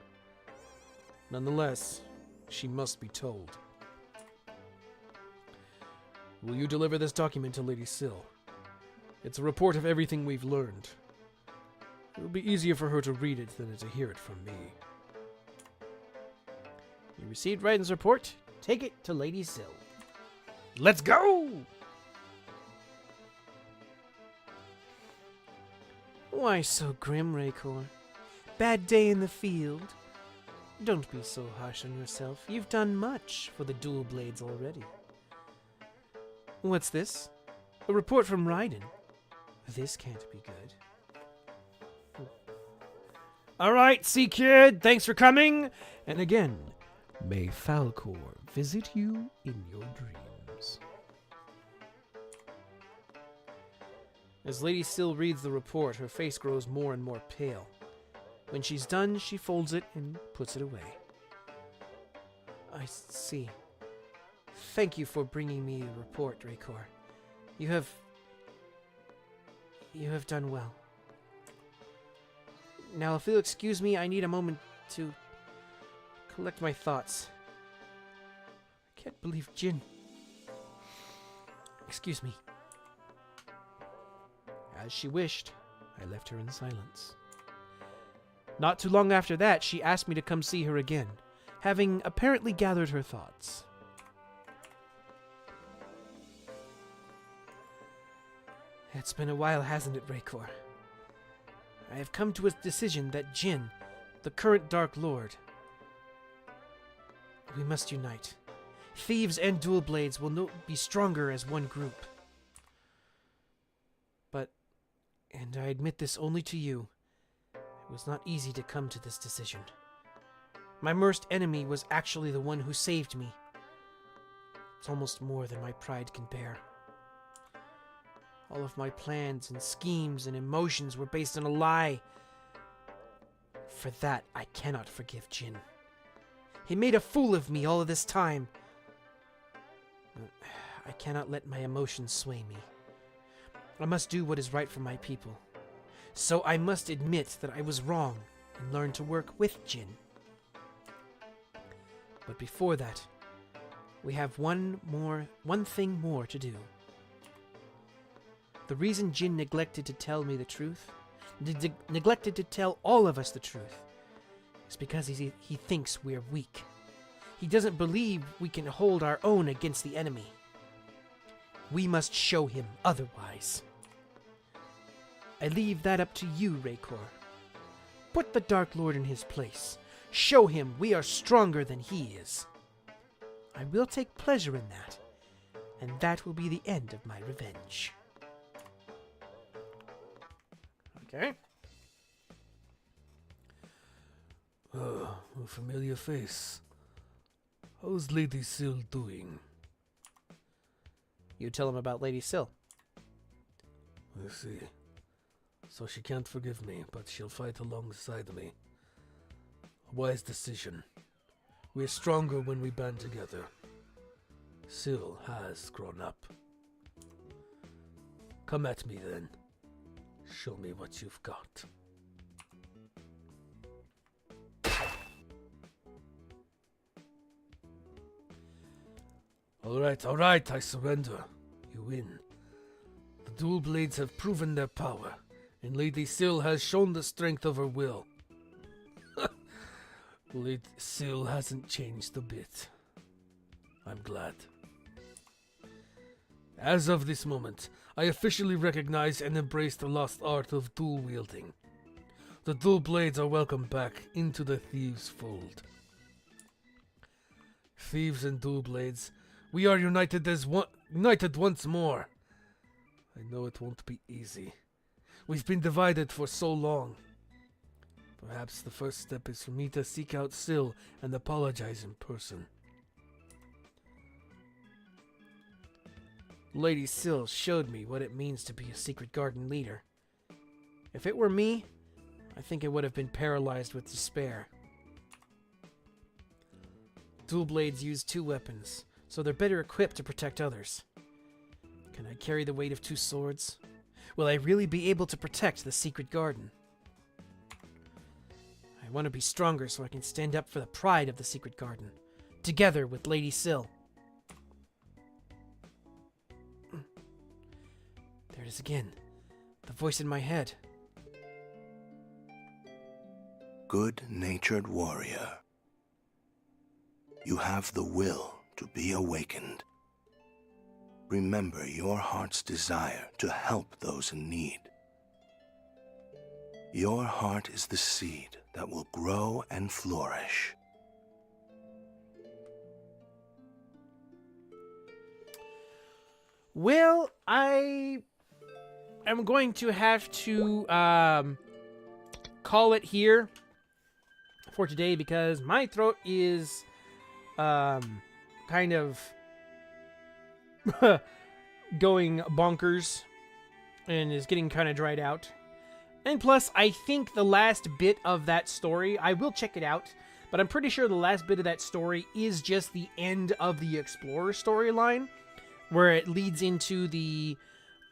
Nonetheless, she must be told. Will you deliver this document to Lady Syl? It's a report of everything we've learned. It will be easier for her to read it than to hear it from me. You received Raiden's report. Take it to Lady Syl. Let's go! Why so grim, Raycor? Bad day in the field? Don't be so harsh on yourself. You've done much for the dual blades already. What's this? A report from Raiden. This can't be good. All right, Sea Kid, thanks for coming. And again, may Falcor visit you in your dreams. As Lady Syl reads the report, her face grows more and more pale. When she's done, she folds it and puts it away. I see. Thank you for bringing me a report, Raycor. You have done well. Now, if you'll excuse me, I need a moment to collect my thoughts. I can't believe Jin. Excuse me. As she wished, I left her in silence. Not too long after that, she asked me to come see her again, having apparently gathered her thoughts. It's been a while, hasn't it, Raycor? I have come to a decision that Jin, the current Dark Lord, we must unite. Thieves and dual blades will be stronger as one group. But, and I admit this only to you, it was not easy to come to this decision. My worst enemy was actually the one who saved me. It's almost more than my pride can bear. All of my plans and schemes and emotions were based on a lie. For that, I cannot forgive Jin. He made a fool of me all of this time. I cannot let my emotions sway me. I must do what is right for my people. So I must admit that I was wrong and learn to work with Jin. But before that, we have one thing more to do. The reason Jin neglected to tell me the truth, neglected to tell all of us the truth, is because he thinks we're weak. He doesn't believe we can hold our own against the enemy. We must show him otherwise. I leave that up to you, Raycor. Put the Dark Lord in his place. Show him we are stronger than he is. I will take pleasure in that, and that will be the end of my revenge. Okay. A familiar face. How's Lady Syl doing? You tell him about Lady Syl. I see. So she can't forgive me, but she'll fight alongside me. A wise decision. We're stronger when we band together. Syl has grown up. Come at me then. Show me what you've got. All right, I surrender. You win. The dual blades have proven their power, and Lady Syl has shown the strength of her will. Lady Syl hasn't changed a bit. I'm glad. As of this moment, I officially recognize and embrace the lost art of dual wielding. The dual blades are welcome back into the thieves' fold. Thieves and dual blades, we are united united once more. I know it won't be easy. We've been divided for so long. Perhaps the first step is for me to seek out Syl and apologize in person. Lady Syl showed me what it means to be a secret garden leader. If it were me, I think I would have been paralyzed with despair. Dual blades use 2 weapons, so they're better equipped to protect others. Can I carry the weight of 2 swords? Will I really be able to protect the secret garden? I want to be stronger so I can stand up for the pride of the secret garden, together with Lady Syl. There it is again, the voice in my head. Good-natured warrior. You have the will to be awakened. Remember your heart's desire to help those in need. Your heart is the seed that will grow and flourish. Well, I am going to have to call it here for today because my throat is kind of going bonkers and is getting kind of dried out. And plus, I think the last bit of that story, I will check it out, but I'm pretty sure the last bit of that story is just the end of the Explorer storyline, where it leads into the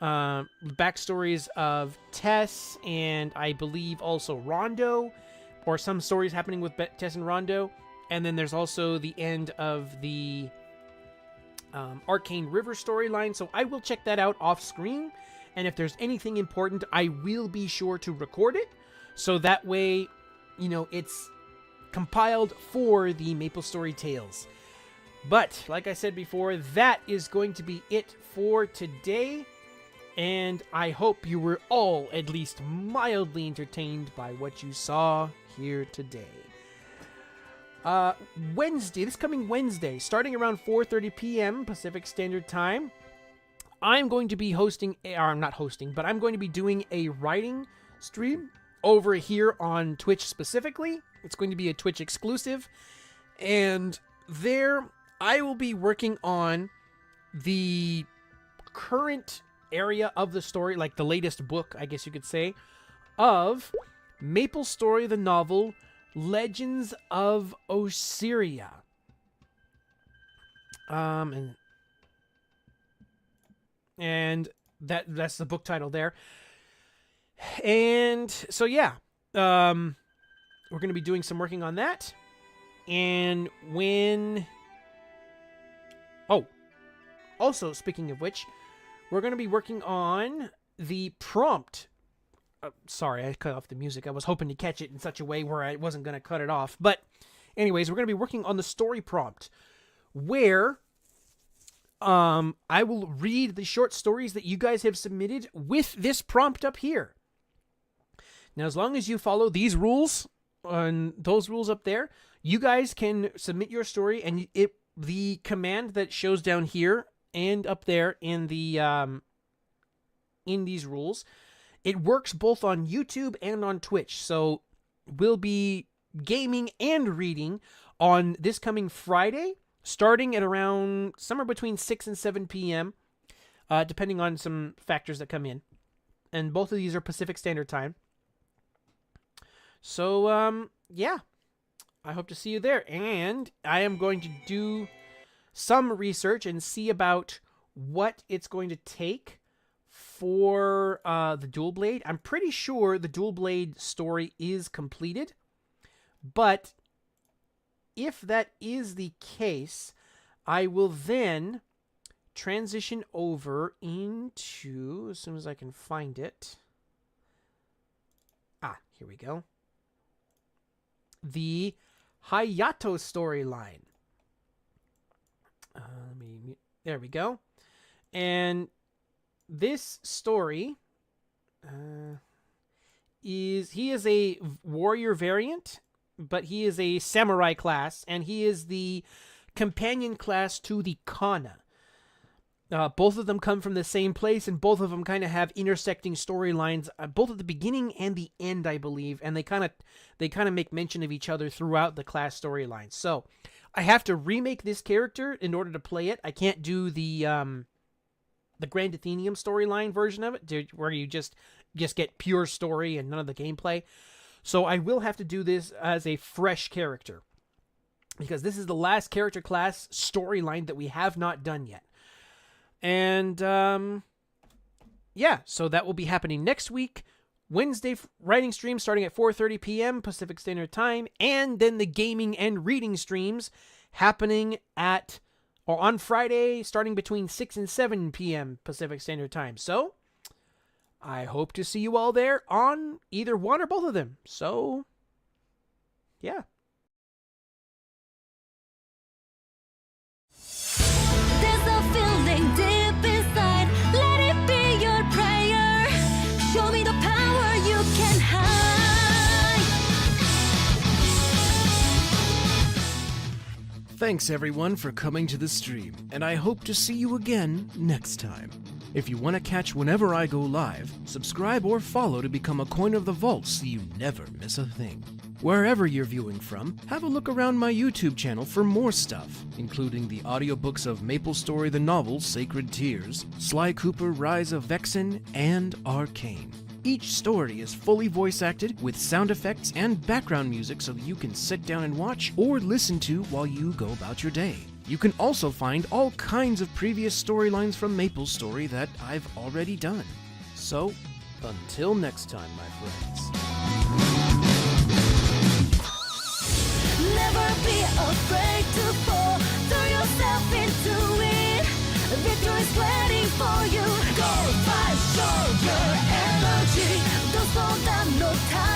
backstories of Tess and I believe also Rondo, or some stories happening with Tess and Rondo. And then there's also the end of the Arcane River storyline, so I will check that out off screen. And if there's anything important, I will be sure to record it, so that way, you know, it's compiled for the Maplestory Tales. But, like I said before, that is going to be it for today, and I hope you were all at least mildly entertained by what you saw here today. This coming Wednesday, starting around 4:30 p.m. Pacific Standard Time, I'm going to be I'm going to be doing a writing stream over here on Twitch specifically. It's going to be a Twitch exclusive, and there I will be working on the current area of the story, like the latest book, I guess you could say, of Maplestory the novel, Legends of Osiria. And that's the book title there. And so yeah, we're going to be doing some working on that. And also speaking of which, we're going to be working on the prompt. Sorry, I cut off the music. I was hoping to catch it in such a way where I wasn't going to cut it off. But anyways, we're going to be working on the story prompt, where I will read the short stories that you guys have submitted with this prompt up here. Now, as long as you follow these rules and those rules up there, you guys can submit your story, and the command that shows down here and up there in the in these rules, it works both on YouTube and on Twitch. So we'll be gaming and reading on this coming Friday, starting at around somewhere between 6 and 7 p.m., depending on some factors that come in. And both of these are Pacific Standard Time. So, yeah, I hope to see you there. And I am going to do some research and see about what it's going to take for the Dual Blade. I'm pretty sure the Dual Blade story is completed, but if that is the case, I will then transition over into, as soon as I can find it. Here we go. The Hayato storyline. There we go. And this story he is a warrior variant, but he is a samurai class, and he is the companion class to the Kana. Both of them come from the same place, and both of them kind of have intersecting storylines, both at the beginning and the end, I believe. And they kind of make mention of each other throughout the class storylines. So I have to remake this character in order to play it. I can't do the Grand Athenium storyline version of it, where you just get pure story and none of the gameplay. So I will have to do this as a fresh character, because this is the last character class storyline that we have not done yet. And, yeah, so that will be happening next week. Wednesday writing stream starting at 4:30 p.m. Pacific Standard Time, and then the gaming and reading streams happening on Friday starting between 6 and 7 p.m. Pacific Standard Time. So, I hope to see you all there on either one or both of them. So, yeah. There's a feeling deep inside. Let it be your prayer. Show me the power you can hide. Thanks everyone for coming to the stream, and I hope to see you again next time. If you want to catch whenever I go live, subscribe or follow to become a coin of the vault so you never miss a thing. Wherever you're viewing from, have a look around my YouTube channel for more stuff, including the audiobooks of Maplestory the novel Sacred Tears, Sly Cooper Rise of Vexen, and Arcane. Each story is fully voice acted with sound effects and background music so that you can sit down and watch or listen to while you go about your day. You can also find all kinds of previous storylines from Maplestory that I've already done. So, until next time, my friends. Never be afraid to fall. Throw yourself into it. Victory's waiting for you. Go fight, show your energy. Don't slow down, no time.